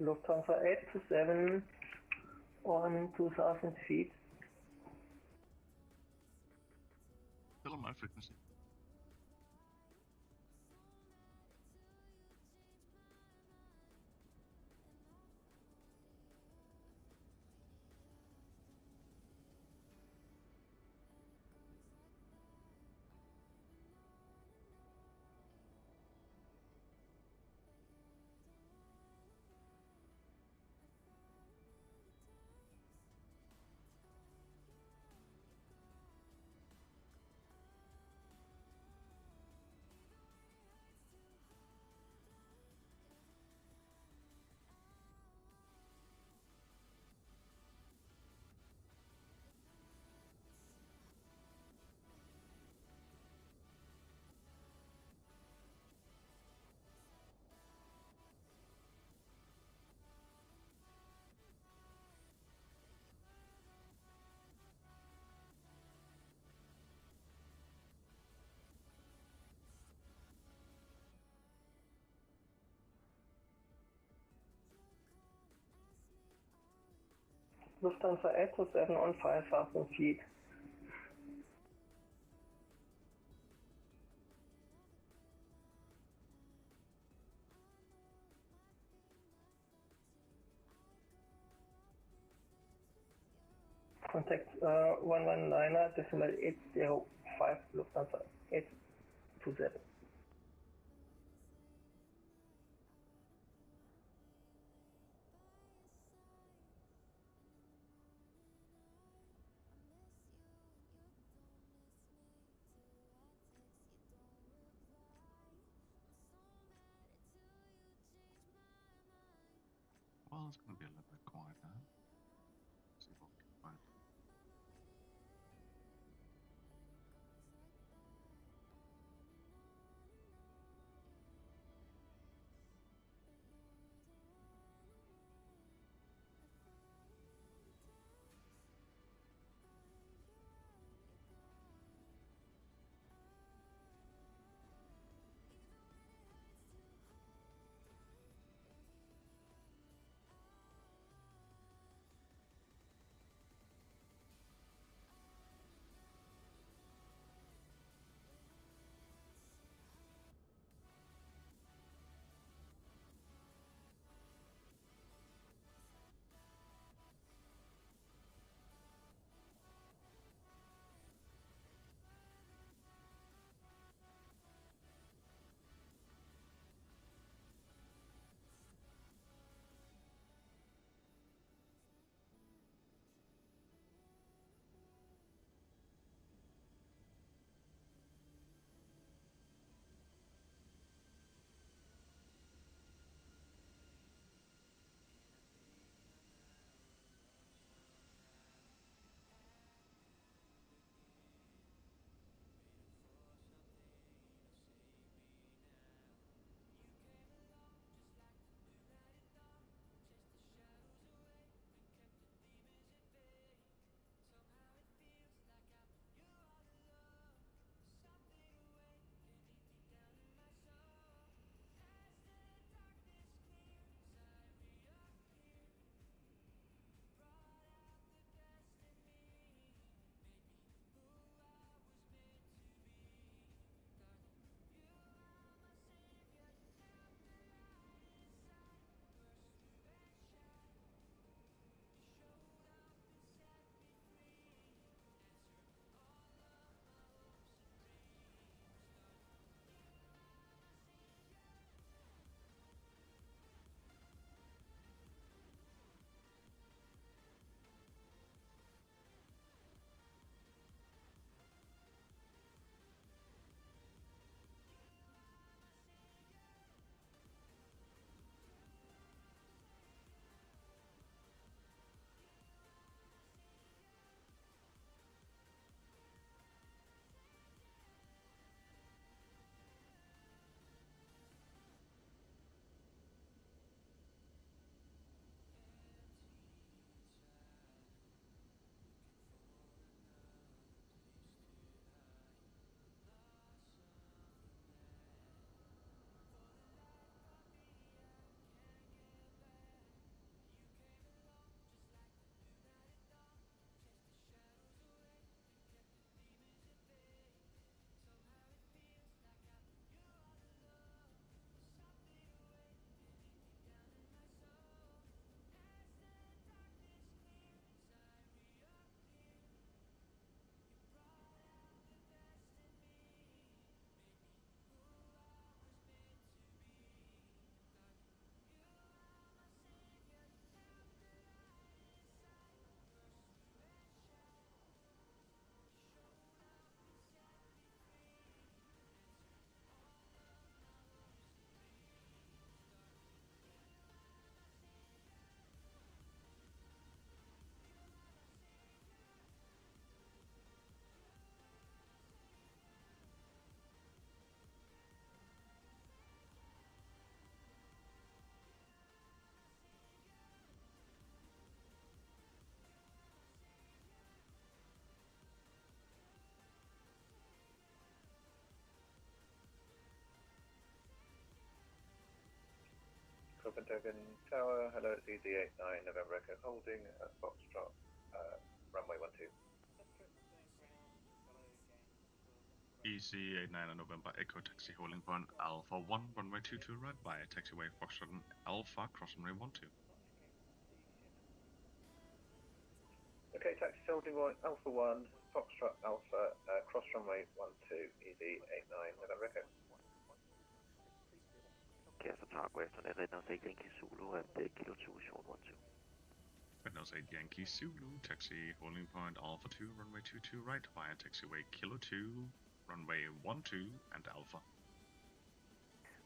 Lufthansa 827 on 2000 feet. Still on my frequency. Lufthansa 827 on 5000 feet. Contact 119.805 Lufthansa 827. Well, it's going to be a little bit quiet now. See what we can find. Copenhagen Tower, hello, it's EZ89 November Echo holding at Foxtrot, runway 12. EC89 November Echo taxi holding point Alpha 1, runway 22 right via taxiway Foxtrot and Alpha, cross runway 12. Okay, taxi holding point Alpha 1, Foxtrot Alpha, cross runway 12, EZ89 November Echo. Okay, så Parkway efter det Redner 8 Yankee Zulu at Kilo 2 short 12. Redner 8 Yankee Zulu, taxi holding point Alpha 2, runway 22 right via taxiway Kilo 2, runway 12 and Alpha.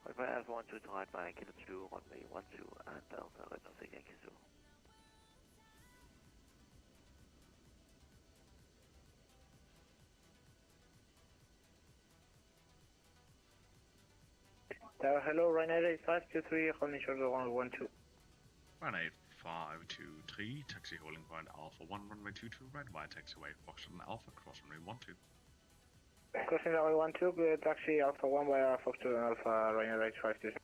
Runway Alpha 12 to right via Kilo 2, runway 12 and Alpha, Redner 8 Yankee Zulu. Hello, Ryanair 8523, holding short of 112. Ryanair 8523, taxi holding point Alpha 1, runway 22 right via taxiway Foxtrot and Alpha, cross runway 12. Crossing runway 12, taxi Alpha 1 via Foxtrot and Alpha, Ryanair 8523.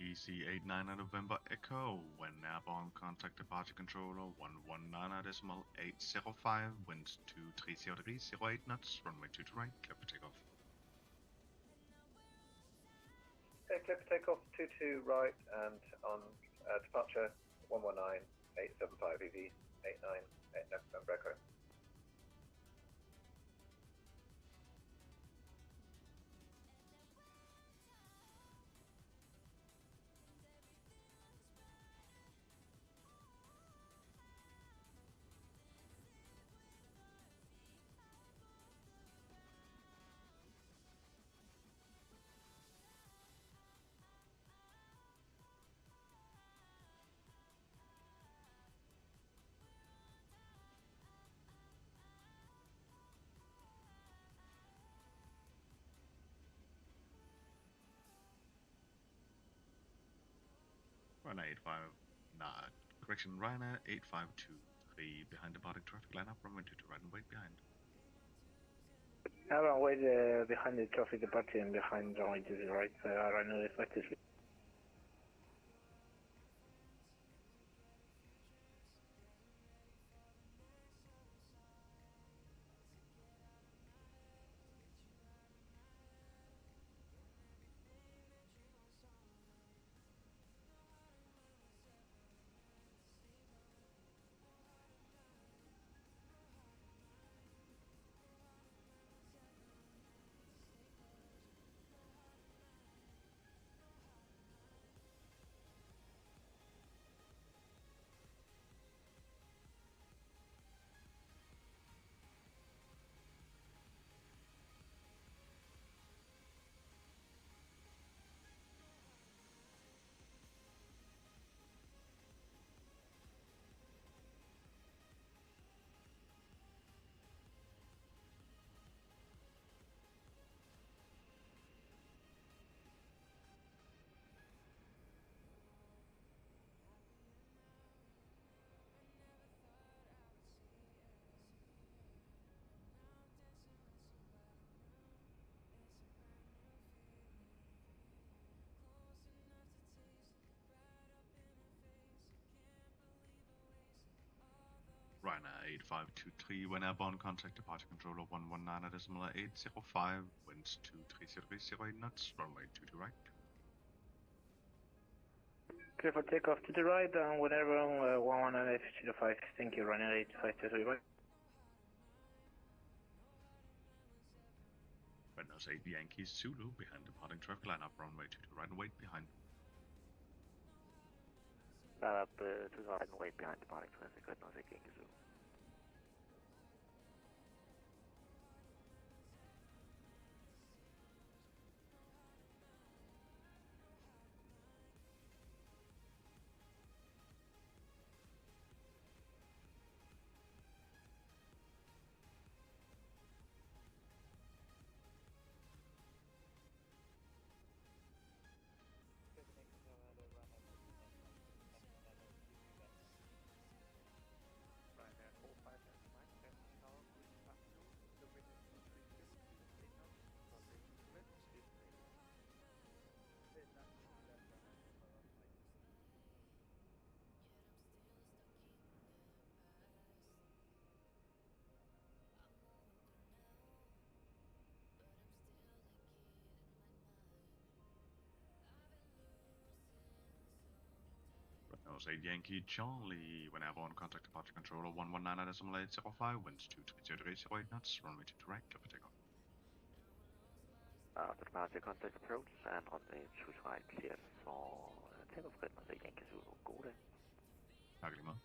EC89 November Echo, when airborne contact departure controller 119.805, winds 230 degrees, 08 knots, runway 2 to right, clear for takeoff. Okay, clear for takeoff 22 right and on departure 119.875 EZ89 November Echo. Ryanair 8523 behind departing traffic lineup, runway 2 to right and wait behind. Runway behind the traffic departure and behind runway to the right, Ryanair 8523. Ryanair 8523, when airborne contact departure controller 119.805, winds 230 degrees, 08 knots, runway 2 to right. Clear for takeoff to the right, and whenever 11905. Thank you, running 8523 right. Red Nose 8 Yankees Zulu behind departing traffic line up runway 22 right and wait behind. Line up to the right and wait behind departing traffic, Red Nose 8 Yankee Zulu. Nose 8 Yankee Charlie, when airborne, contact departure controller 119.805, winds 230 degrees, 08 knots, runway 22 right, clear for takeoff. The departure contact approach and runway 22 right, clear for takeoff, Red Nose 8 Yankee Zulu. God dag. Tak lige måde.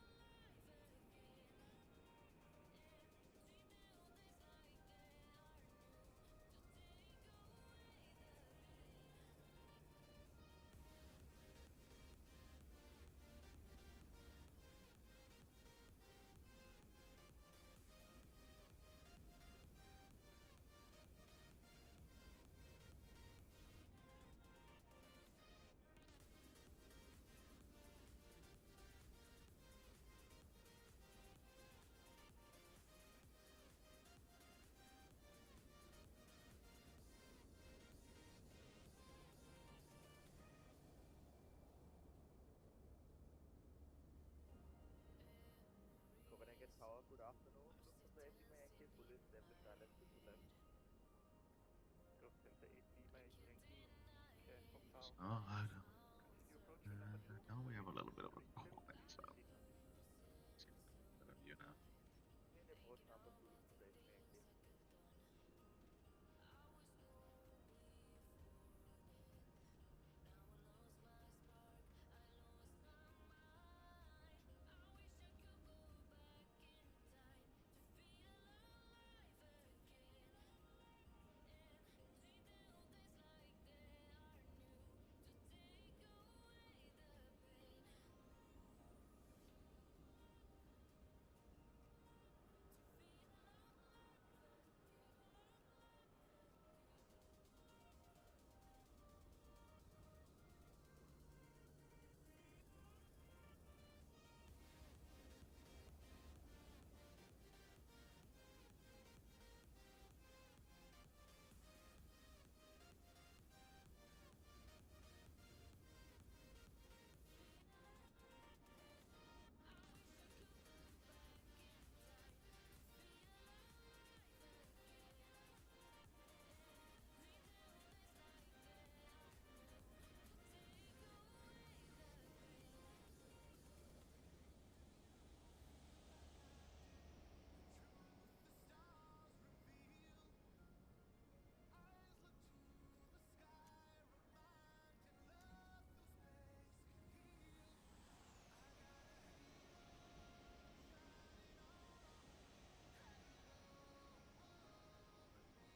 Tower, good afternoon. Look for the 8 Lima Yankee, fully established island to the left. Go center 8 Lima Yankee, clear for power. Alright. Continue approaching number 2. Now we have a little bit of a quiet, so let's get a better view now. Continue approach number 2 to the 8 Lima Yankee.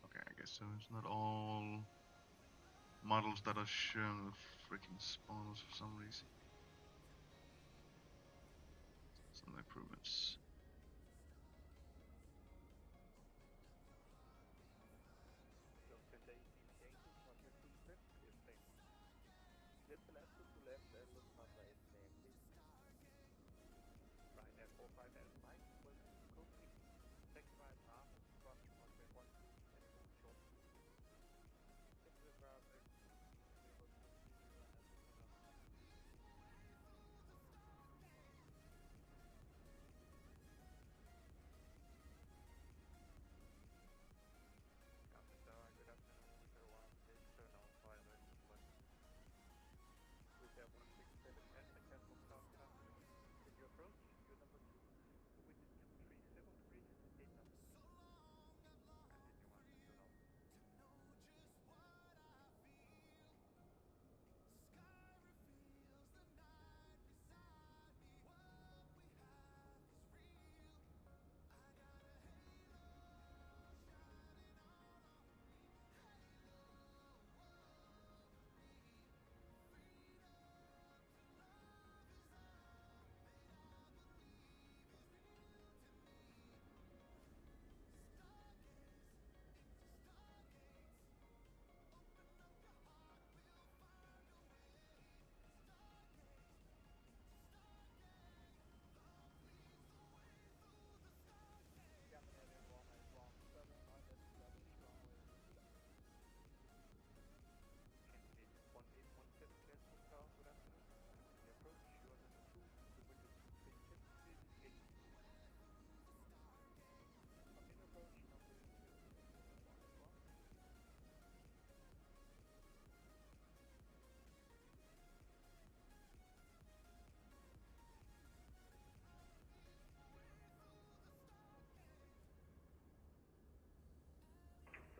Okay, I guess so. It's not all models that are showing the freaking spawners for some reason. Some improvements. Go center 8 Lima Yankee, runway 26, clear for takeoff. Left to left, to left, and look number 8 Lima Yankee. Right at 45 at right, welcome to Copenhagen. Taxi right half, cross runway 12, and move short. Take the traffic, zero to zero at the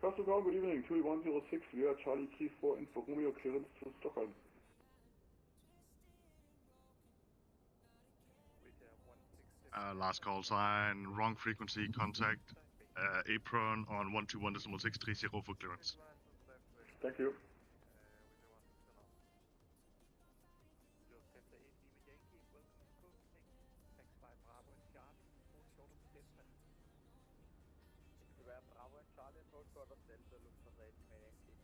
First of all, good evening. 2106, we are Charlie Key 4 in for Romeo clearance to Stockholm. Last call sign, wrong frequency, contact apron on 121.630 for clearance. Thank you. Bravo and Charlie and hold short of Delta, Lufthansa 80 Yankee.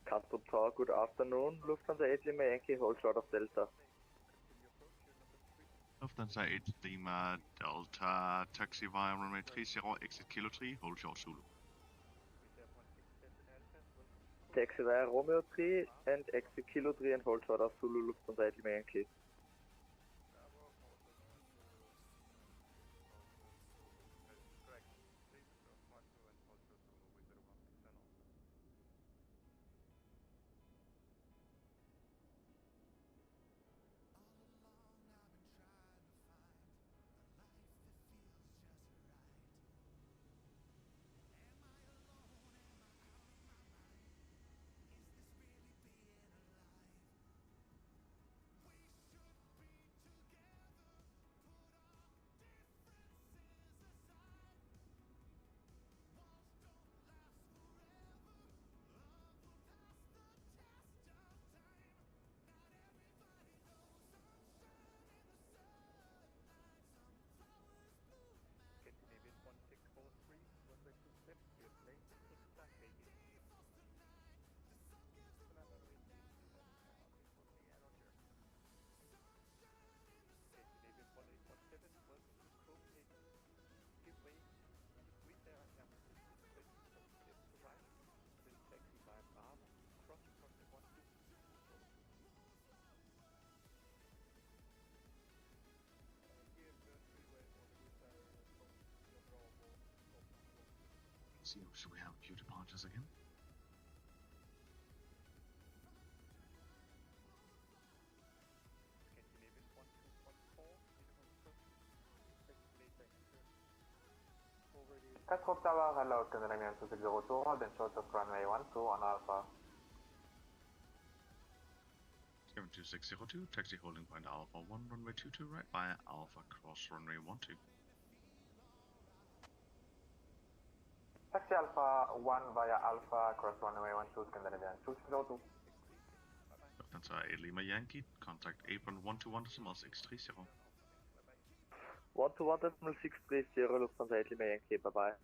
Castle Tower, good afternoon. Lufthansa 8 Lima Yankee, hold short of Delta. Lufthansa 8 Lima Delta, taxi via runway 30, exit Kilo 3, hold short Zulu. Taxi via Romeo 3 and exit Kilo 3 and hold short of Zulu, Lufthansa 8 Lima Yankee. Should we have few departures again? Castle Tower, hello, Canadian 2602, then short of runway 12 on Alpha. 72602, taxi holding point Alpha 1, runway 22 right via Alpha cross runway 12. Taxi Alpha 1 via Alpha cross runway 12, Canadian 2602. Lufthansa 8 Lima Yankee, contact apron 121.630. 121.630, Lufthansa 8 Lima Yankee, bye bye.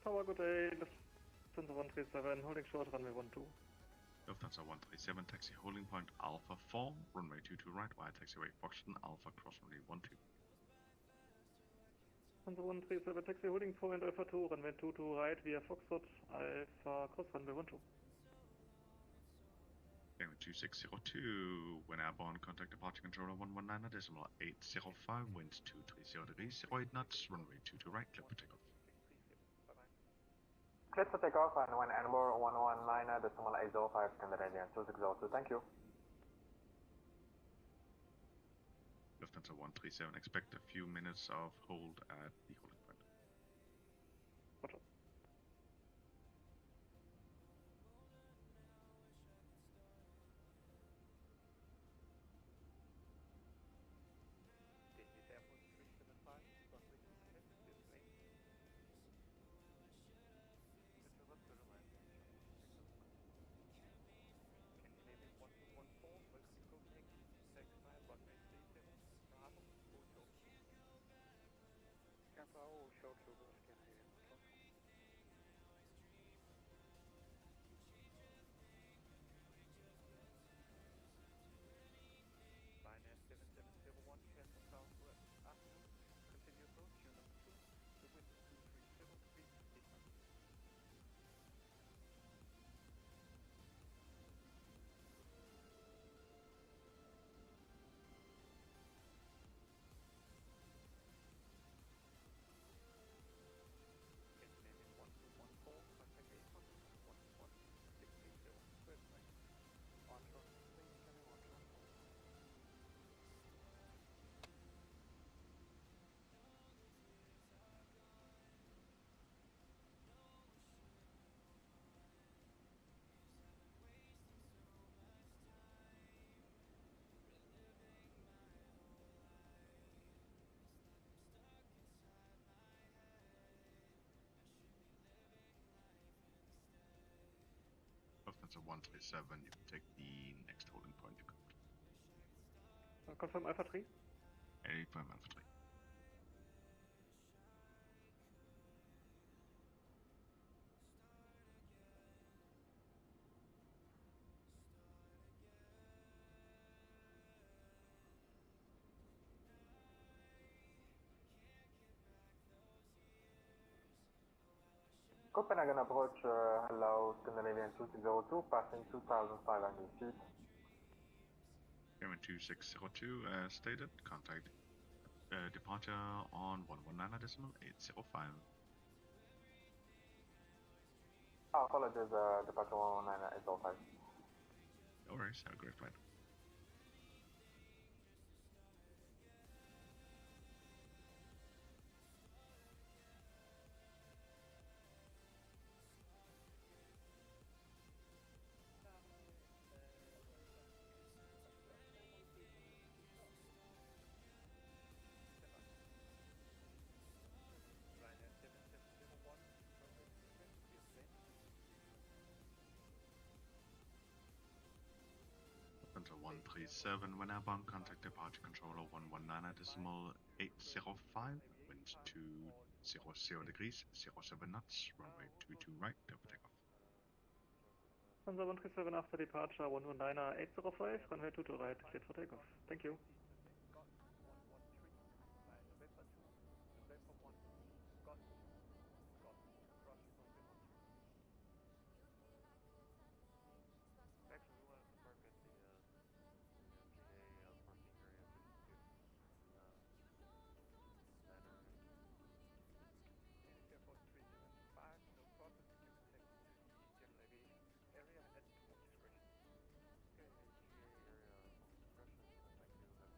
Tower, good day. Lufthansa 137, holding short, runway 12. Lufthansa 137, taxi holding point Alpha 4, runway 22 right, via taxiway Foxton Alpha cross runway 12. Lufthansa 137, taxi holding point Alpha 2, runway 22 right, via Foxtrot Alpha cross runway 12. Runway 2602, when airborne, contact departure controller 119.805, winds 230 degrees, 08 knots, runway 22 right, clear for takeoff. Clear for takeoff and when Anbor 119.805, Scandinavian 2602, thank you. Lufthansa 137, expect a few minutes of hold at the holding point. Roger. Bravo, short Sugar, Scandinavian 112. Ryanair 7701, cancel southwest afternoon, continue approach, you number 2, the wind is 230 degrees, 8 knots. Scandinavian 1214, contact 800, 11680, square right. Onshore, please, Kevin, onshore. Lufthansa 137, you can take the next holding point you got. Confirm Alpha 3. Confirm Alpha 3. Copenhagen approach, hello, Scandinavian 2602, passing 2,500 feet. Airman 2602, as stated, contact departure on 119.805. Oh, apologies, departure 119.805. No worries, have a great flight. Ryanair 7701, runway 20, clear to land. Lufthansa 137, when airborne, contact departure controller 119.805, winds 200 degrees, 07 knots, runway 22 right, clear for takeoff. Lufthansa 137 after departure 119.805, runway 22 right, cleared for takeoff. Thank you. Got 113, via November 2, November 1, got, cross runway 13. Actually, we wanted to park at the GA parking area just to give ladder and Airport 375, no problem. You can take to the general aviation area at home discretion. Okay, GA area home discretion. Thank you. Have a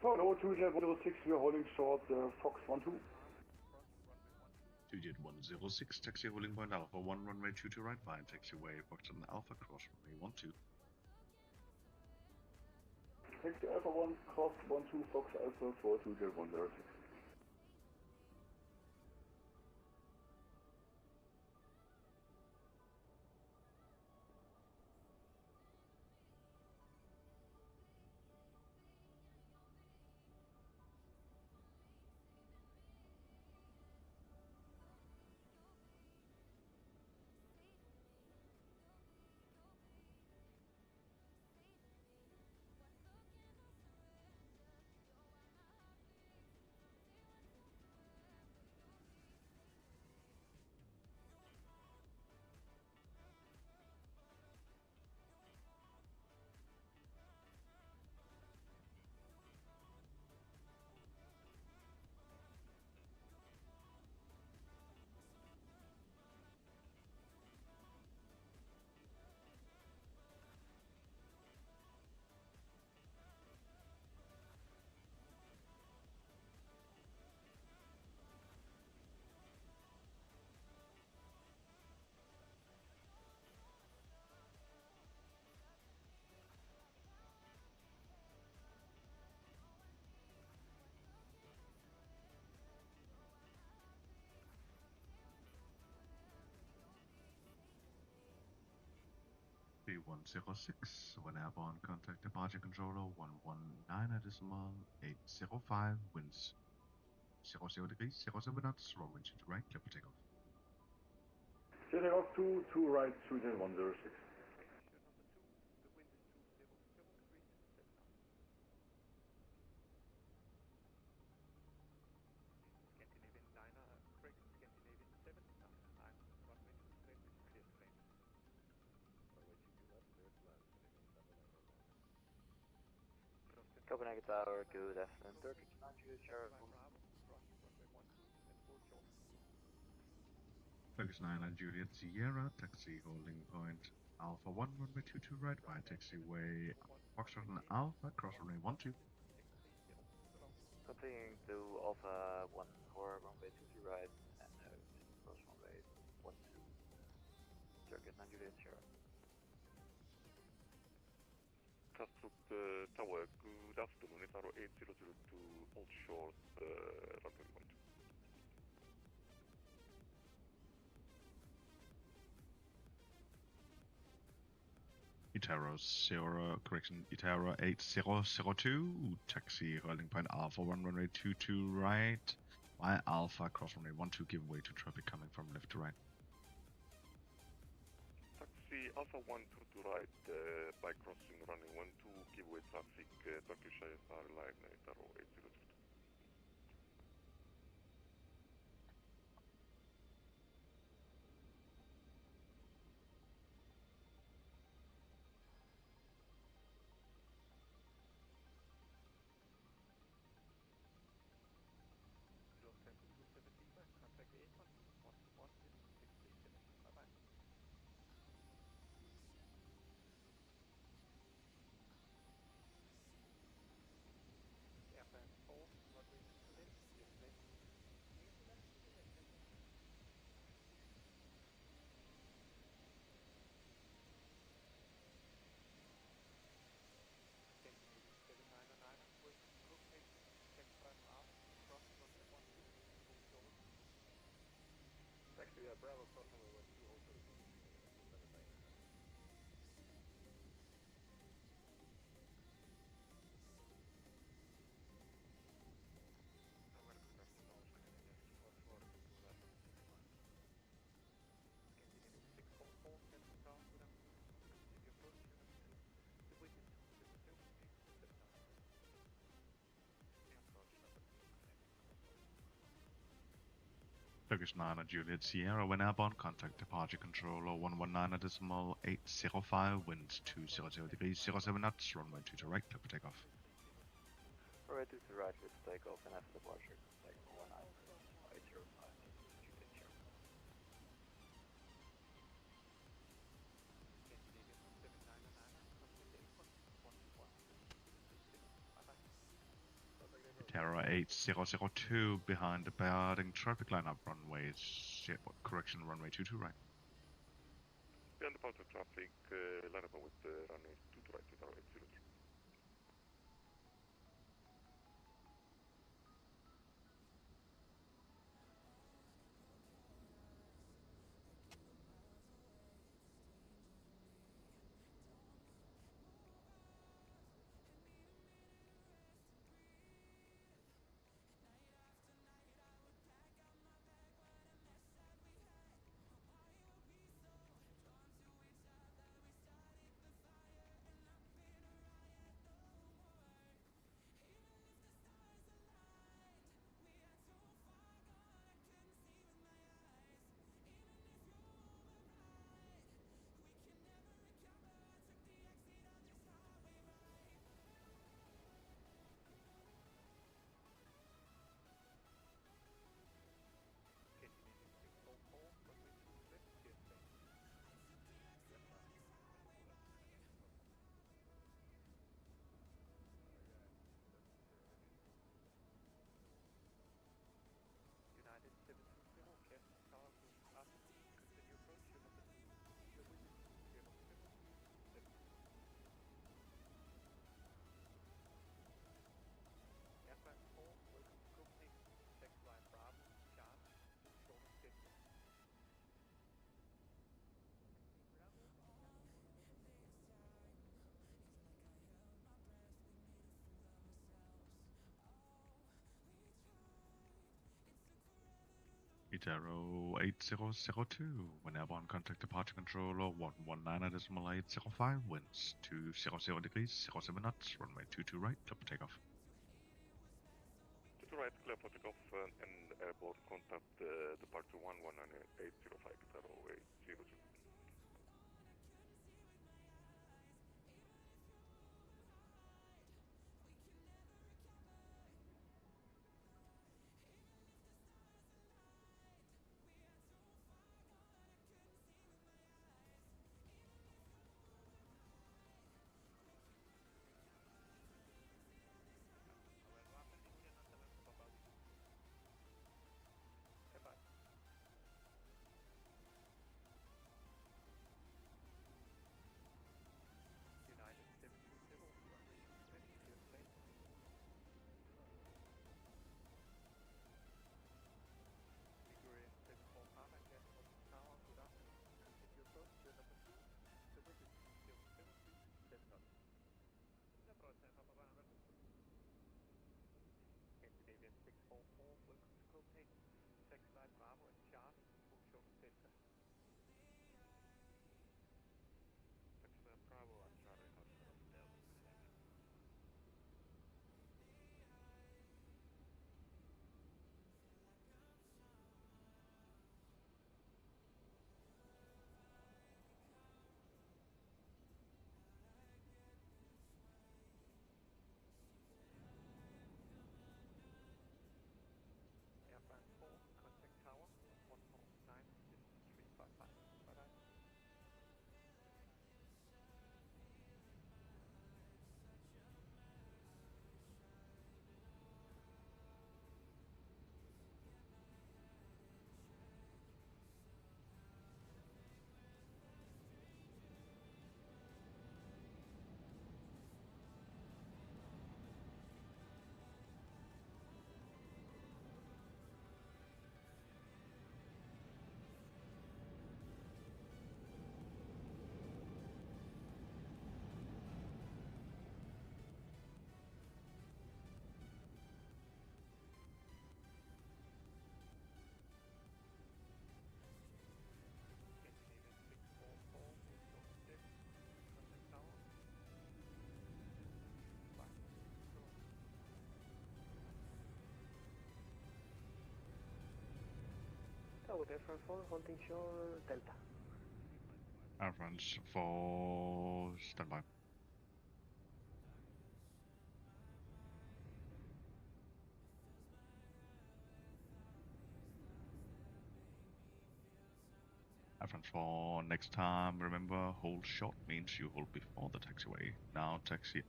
Oh, no, 2Jet 106, we are holding short Fox 12. 2Jet 106, taxi holding point Alpha 1, runway 22 right by, taxiway Foxtrot Alpha, cross runway 12. Taxi Alpha 1, cross 12, Fox Alpha for 2Jet 106. B106, when airborne, contact departure controller 119.805, winds 00 degrees, 07 knots, runway 22 right, clear for takeoff. Clear takeoff 2 right, 2Jet 106. Copenhagen Tower, good afternoon, Turkish 9 Sierra. Turkish 9 Juliet Sierra, taxi holding point Alpha 1, runway 22 right by, taxiway Foxtrot Alpha, cross runway 12. Continuing to Alpha 1 for runway 22 right and cross runway 12. Turkish 9 Juliet Sierra. Kastrup Tower, good afternoon, it's 8002, hold short, runway 12. Itaro 0, correction, Itaro 8002, taxi holding point Alpha 1, runway 22 right, by Alpha, cross runway 12, give way to traffic coming from left to right. Taxi Alpha 1 to right, by crossing running 12, give way traffic, Turkish IFR line, Itaro 8002. Taxi Bravo, cross runway 12, also Turkish 9 Juliet Sierra, when airborne, contact departure controller 119.805, winds 200 degrees, 07 knots, runway 22 right, clear for takeoff. Runway 22 right with takeoff and after departure, takeoff 19805, Juliet Sierra. Terra 8002 behind departing traffic line up runway, correction, runway 22 right. Behind departure traffic, line up with runway 22 right to Terra 802. Itero 8002, when airborne contact departure controller 119.805, winds 200 degrees, 07 knots, runway 22 right, clear for takeoff. 22 right, clear for takeoff and airborne contact departure 119.805 Itero 802. Tower Air France 4, holding shore Delta. Air France 4, standby. Air France 4, next time, remember, hold short means you hold before the taxiway. Now taxi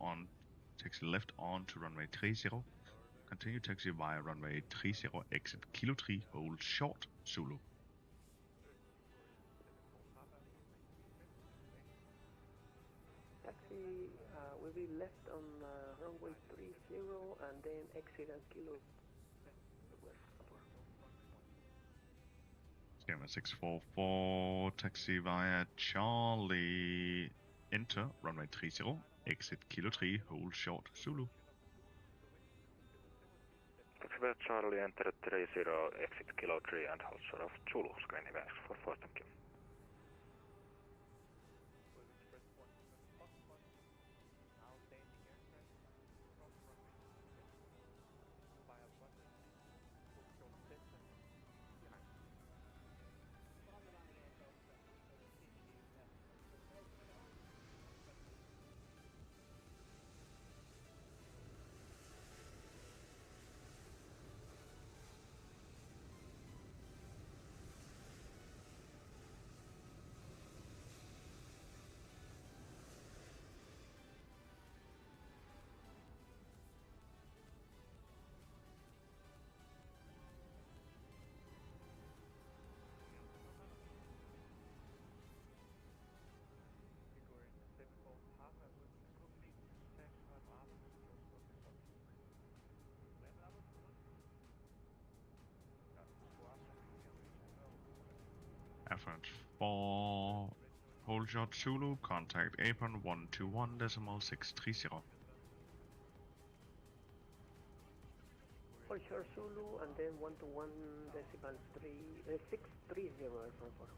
left on to runway 30, continue taxi via runway 30, exit Kilo 3, hold short, Zulu. Taxi will be left on runway 30 and then exit at Kilo Scanner 644, taxi via Charlie, enter runway 30, exit Kilo 3, hold short, Zulu. Taxi via Charlie, enter 30, exit Kilo 3 and hold short of Zulu. Screen events for 4, thank you. Average 4, hold short Zulu, contact apron 121.630. Hold short Zulu and then 121.630 Alpha 4.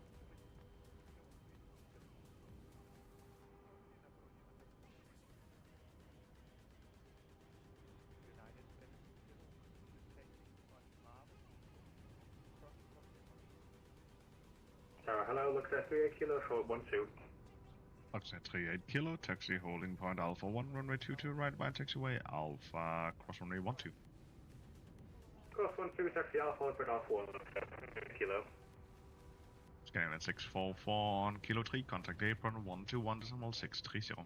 Hello, looks at 38 Kilo, short 12. Luxor 38 Kilo, taxi holding point Alpha 1, runway 22, right by taxiway Alpha, cross runway 12. Cross 12, taxi Alpha 1 for Alpha 1, looks at 38 Kilo. Scanning at 644 on Kilo 3, contact apron 121.630.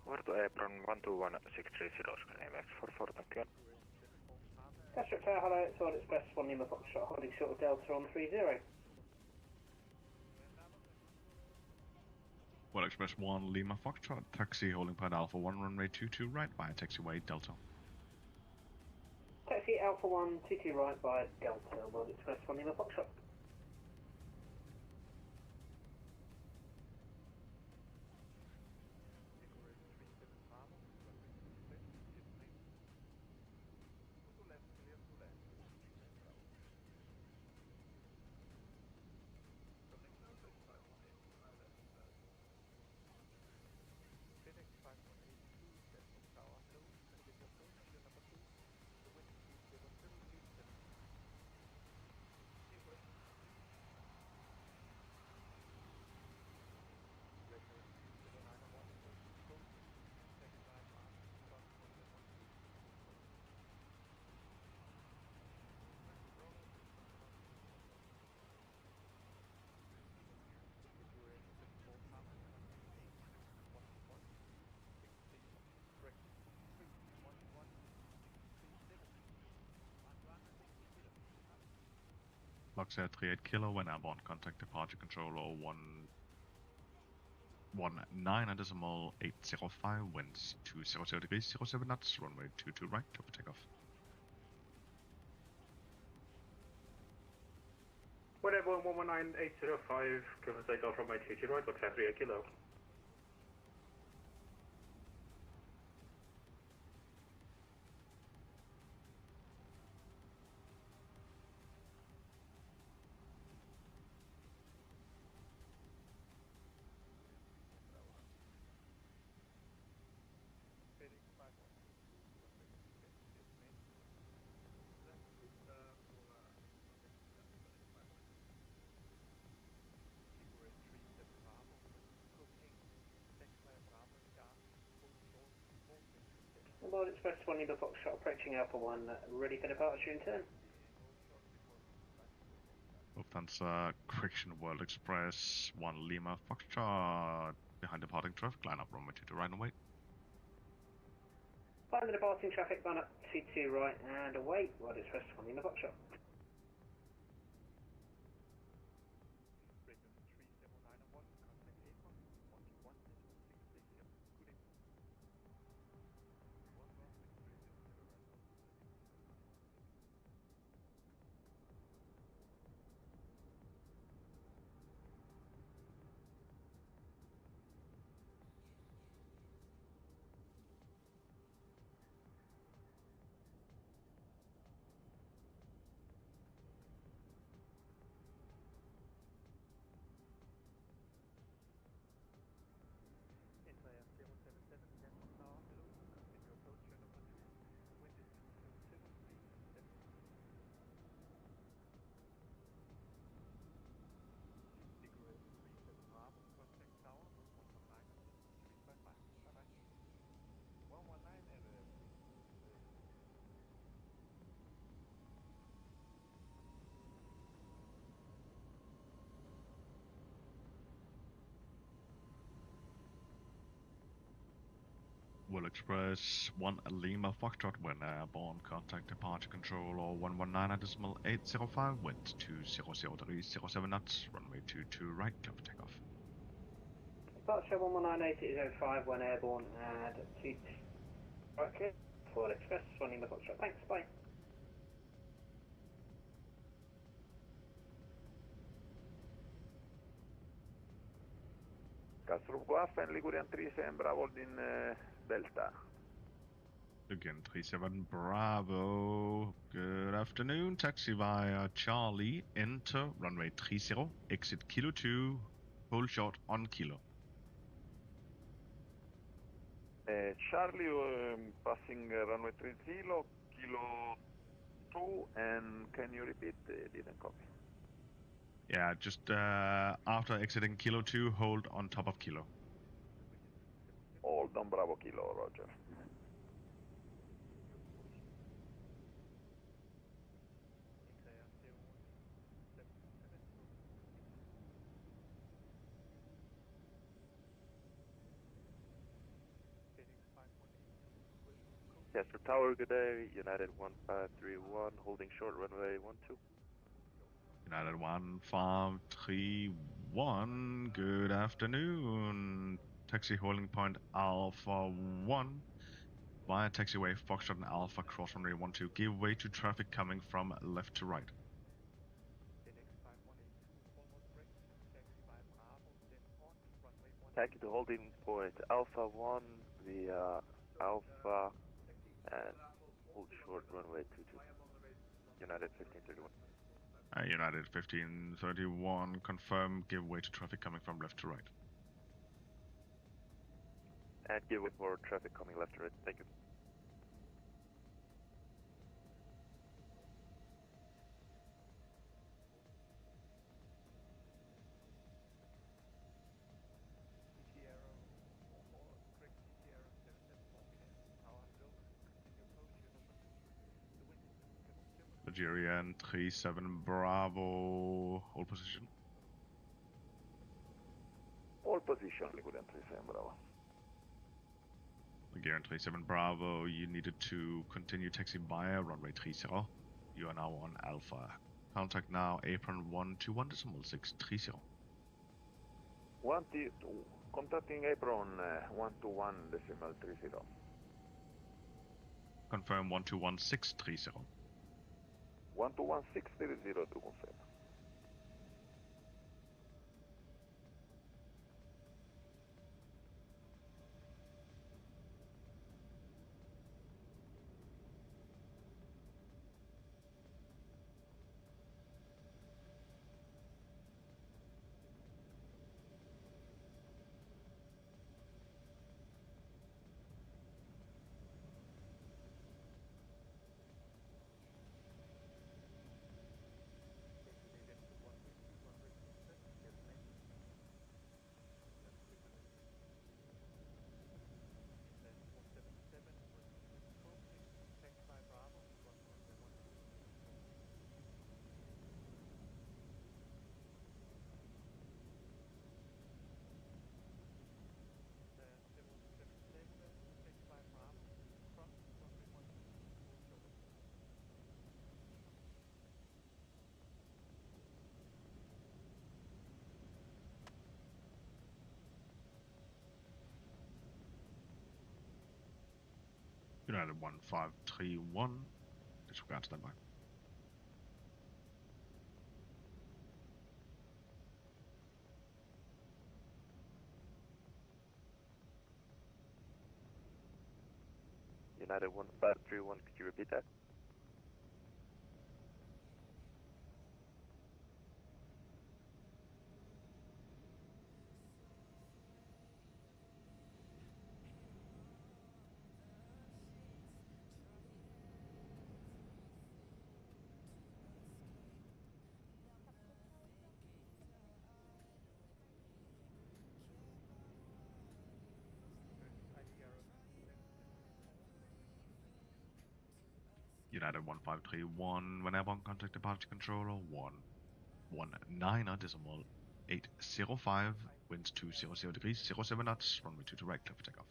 Over to apron 121.630, screen events for 4, thank you. Castro Tower, hello, it's Order Express 1 Lima Foxtrot, holding short of Delta on 30. Well Express 1 Lima Foxtrot, taxi holding point Alpha 1, runway 22, right via taxiway Delta. Taxi Alpha 1, 22 right by Delta, World Express 1 Lima Foxtrot. Luxor 38 Kilo, when airborne, contact departure controller 119.805, winds 200 degrees, 07 knots, runway 22 right, to takeoff. Whatever 119.805, give us take off from my 22 right, looks at 38 Kilo. World Express 1 Lima Foxtrot, approaching Alpha 1, ready for departure in turn. Lufthansa, correction, World Express 1 Lima Foxtrot, behind departing traffic, line up runway 22 right and wait. Find the departing traffic ban at T2 right and away while it's responding the box shot. Will Express 1 Lima Foxtrot when airborne, contact departure control or 119.805, wind 200307 knots, runway 22 right, cover takeoff. Departure 1198005 when airborne and T2. Okay, Ford Express, running the box shot. Thanks, bye. Castro Guafen, Ligurian 37, Bravo in Delta. Again, 37 Bravo. Good afternoon. Taxi via Charlie. Enter runway 30. Exit Kilo 2. Hold short on Kilo. Charlie, passing runway 30, Kilo 2, and can you repeat? Didn't copy. Yeah, just after exiting Kilo 2, hold on top of Kilo. Hold on Bravo Kilo, Roger. Castro Tower, good day. United 1531, holding short runway 12. United 1531, good afternoon. Taxi holding point Alpha 1 via taxiway Foxtrot and Alpha cross runway 12. Give way to traffic coming from left to right. Taxi to holding point Alpha 1 via Alpha and hold short runway 22. United 1531. United 1531, confirm, give way to traffic coming from left to right. And give way for traffic coming left to right. Thank you. Nigerian 37 Bravo, hold position. Hold position, Ligurian 37 Bravo. Nigerian 37 Bravo, you needed to continue taxi via runway 30. You are now on Alpha. Contact now apron 121.630. Contacting apron 121.30. Confirm 121.630. 121.630 to confirm. United 1531, disregard standby. United 1531, could you repeat that? United 1531, when airborne, contact departure controller 119 decimal 805, winds 200 degrees, 07 knots, runway 22 right, clear for takeoff.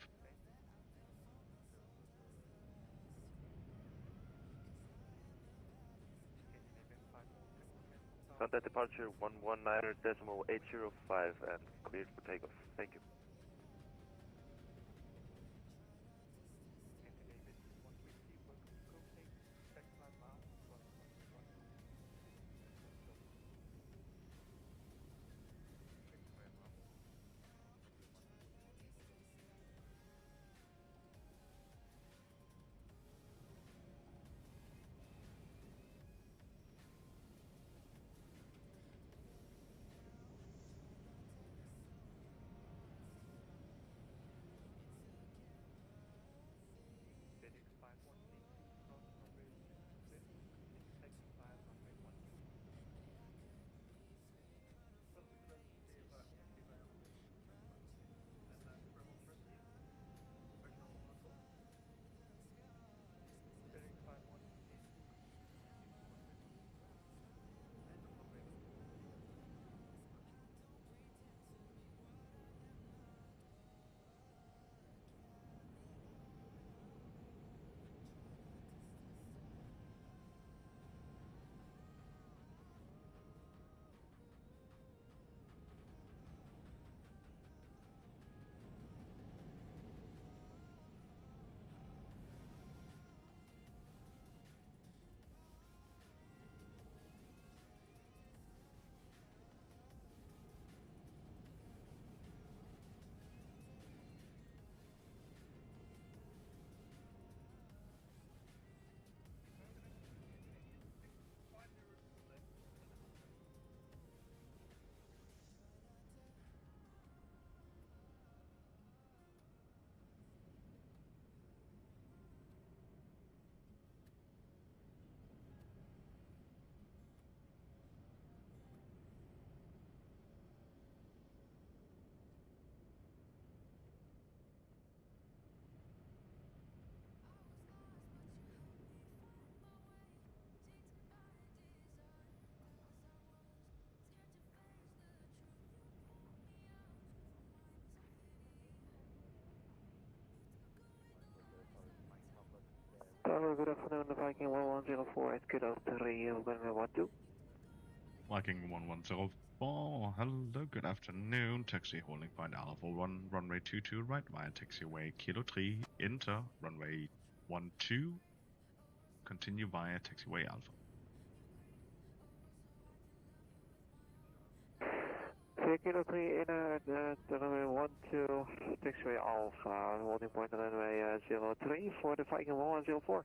Contact departure 119 decimal 805 and cleared for takeoff. Thank you. Tower, good afternoon, the Viking 1104 at Kilo 3, runway 12. Viking 1104, hello, good afternoon. Taxi holding point Alpha 1, runway 22 right via taxiway Kilo 3, enter runway 12, continue via taxiway Alpha. Kilo 3 in at runway 12, taxiway Alpha, holding point runway 03 for the Viking 1104.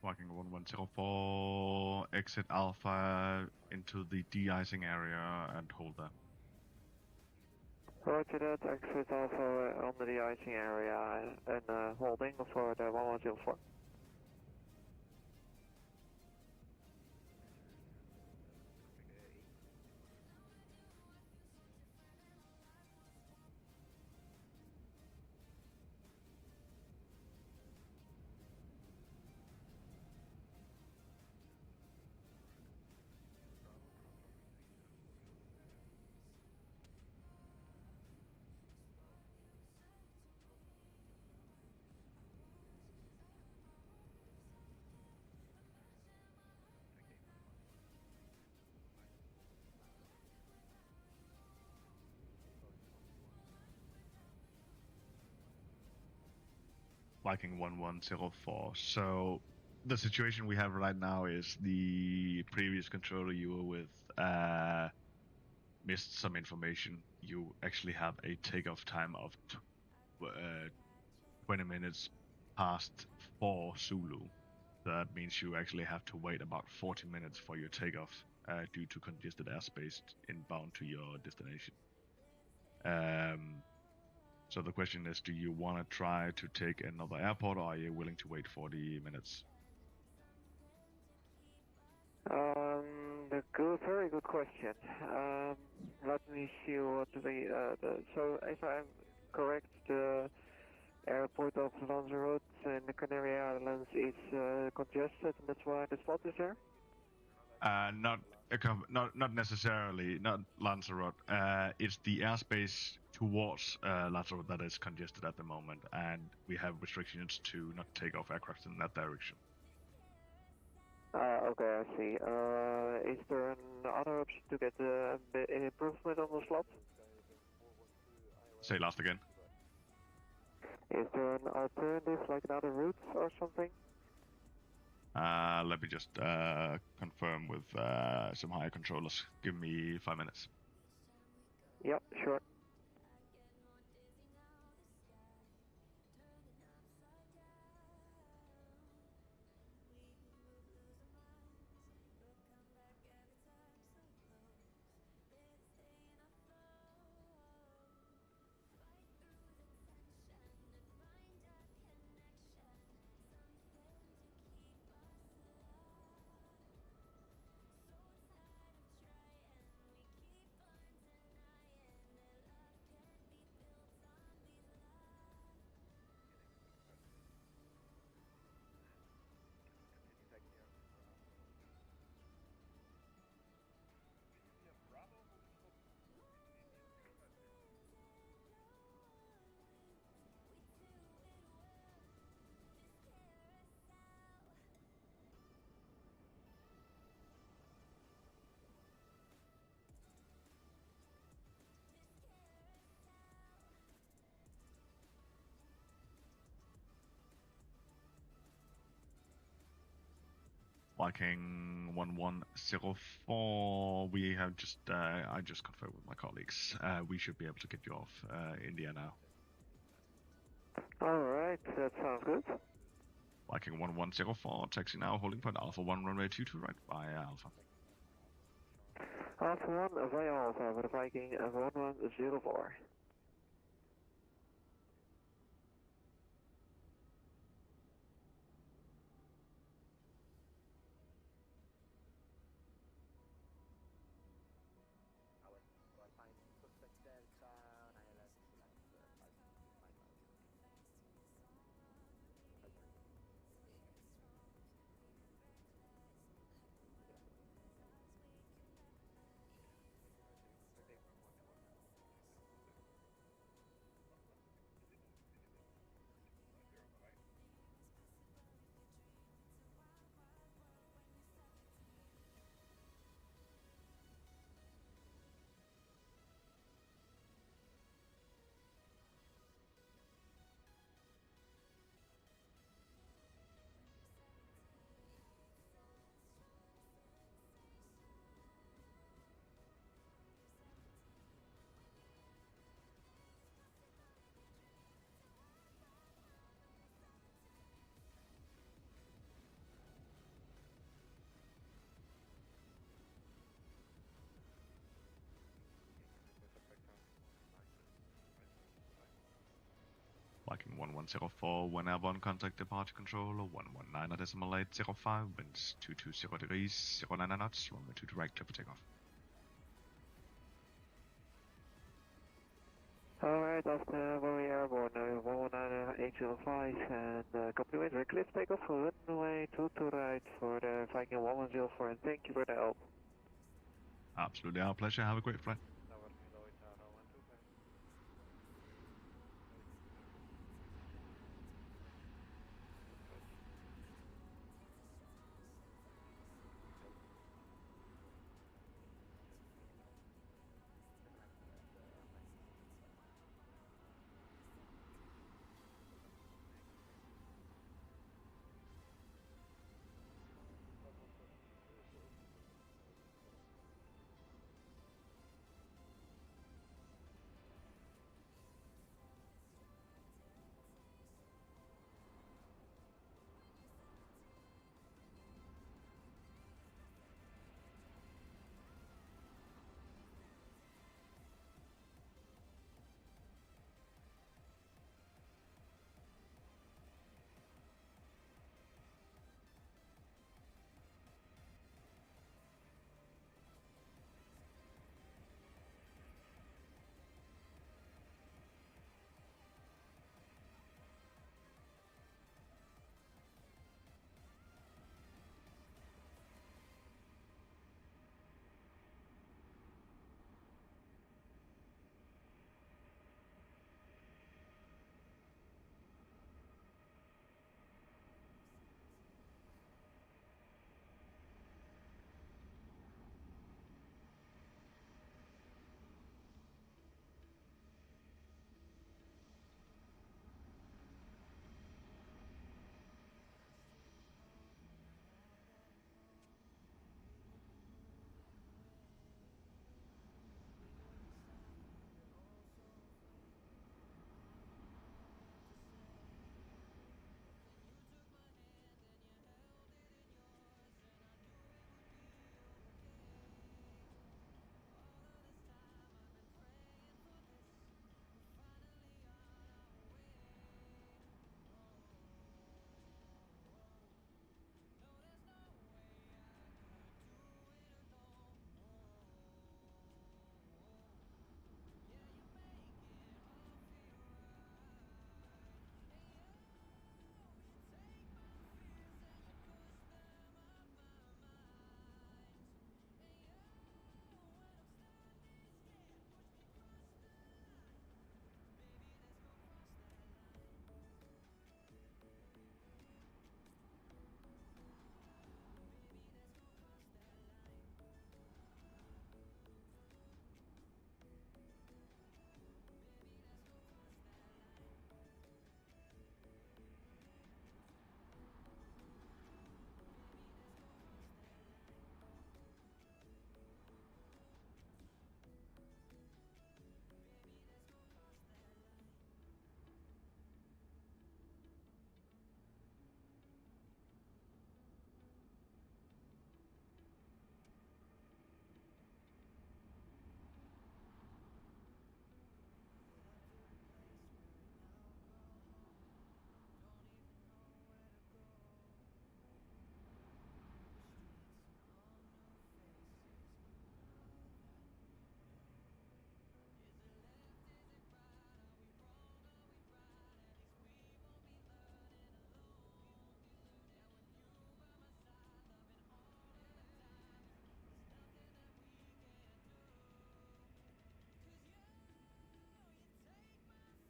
Viking 1104, exit Alpha into the de-icing area and hold there. Roger that, exit Alpha on the de-icing area and holding for the 1104. Viking 1104. So the situation we have right now is the previous controller you were with missed some information. You actually have a takeoff time of 20 minutes past 4 Zulu. That means you actually have to wait about 40 minutes for your takeoff due to congested airspace inbound to your destination. So the question is, do you want to try to take another airport, or are you willing to wait 40 minutes? Very good question. Let me see what so if I'm correct, the airport of Lanzarote in the Canary Islands is congested, and that's why the slot is there? Not necessarily, not Lanzarote. It's the airspace towards Lanzarote that is congested at the moment, and we have restrictions to not take off aircraft in that direction. Okay, I see. Is there another option to get an improvement on the slot? Say last again. Is there an alternative, like another route or something? Let me just confirm with some higher controllers. Give me 5 minutes. Yep, sure. Viking 1104, we have just, I just confirmed with my colleagues. We should be able to get you off India now. Alright, that sounds good. Viking 1104, taxi now, holding point Alpha 1, runway 22 right via Alpha. Alpha 1 via Alpha with Viking 1104. Viking 1104, when airborne contact departure controller 119.805, winds 220 degrees, 09 knots, runway 2 direct, clear for takeoff. Alright, after Warrior Airborne, 119.805, and compliment clear for takeoff for runway 2 to right for the Viking 1104, and thank you for the help. Absolutely our pleasure, have a great flight.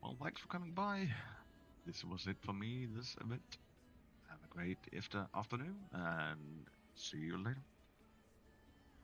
Well, thanks for coming by. This was it for me, this event. Have a great afternoon, and see you later.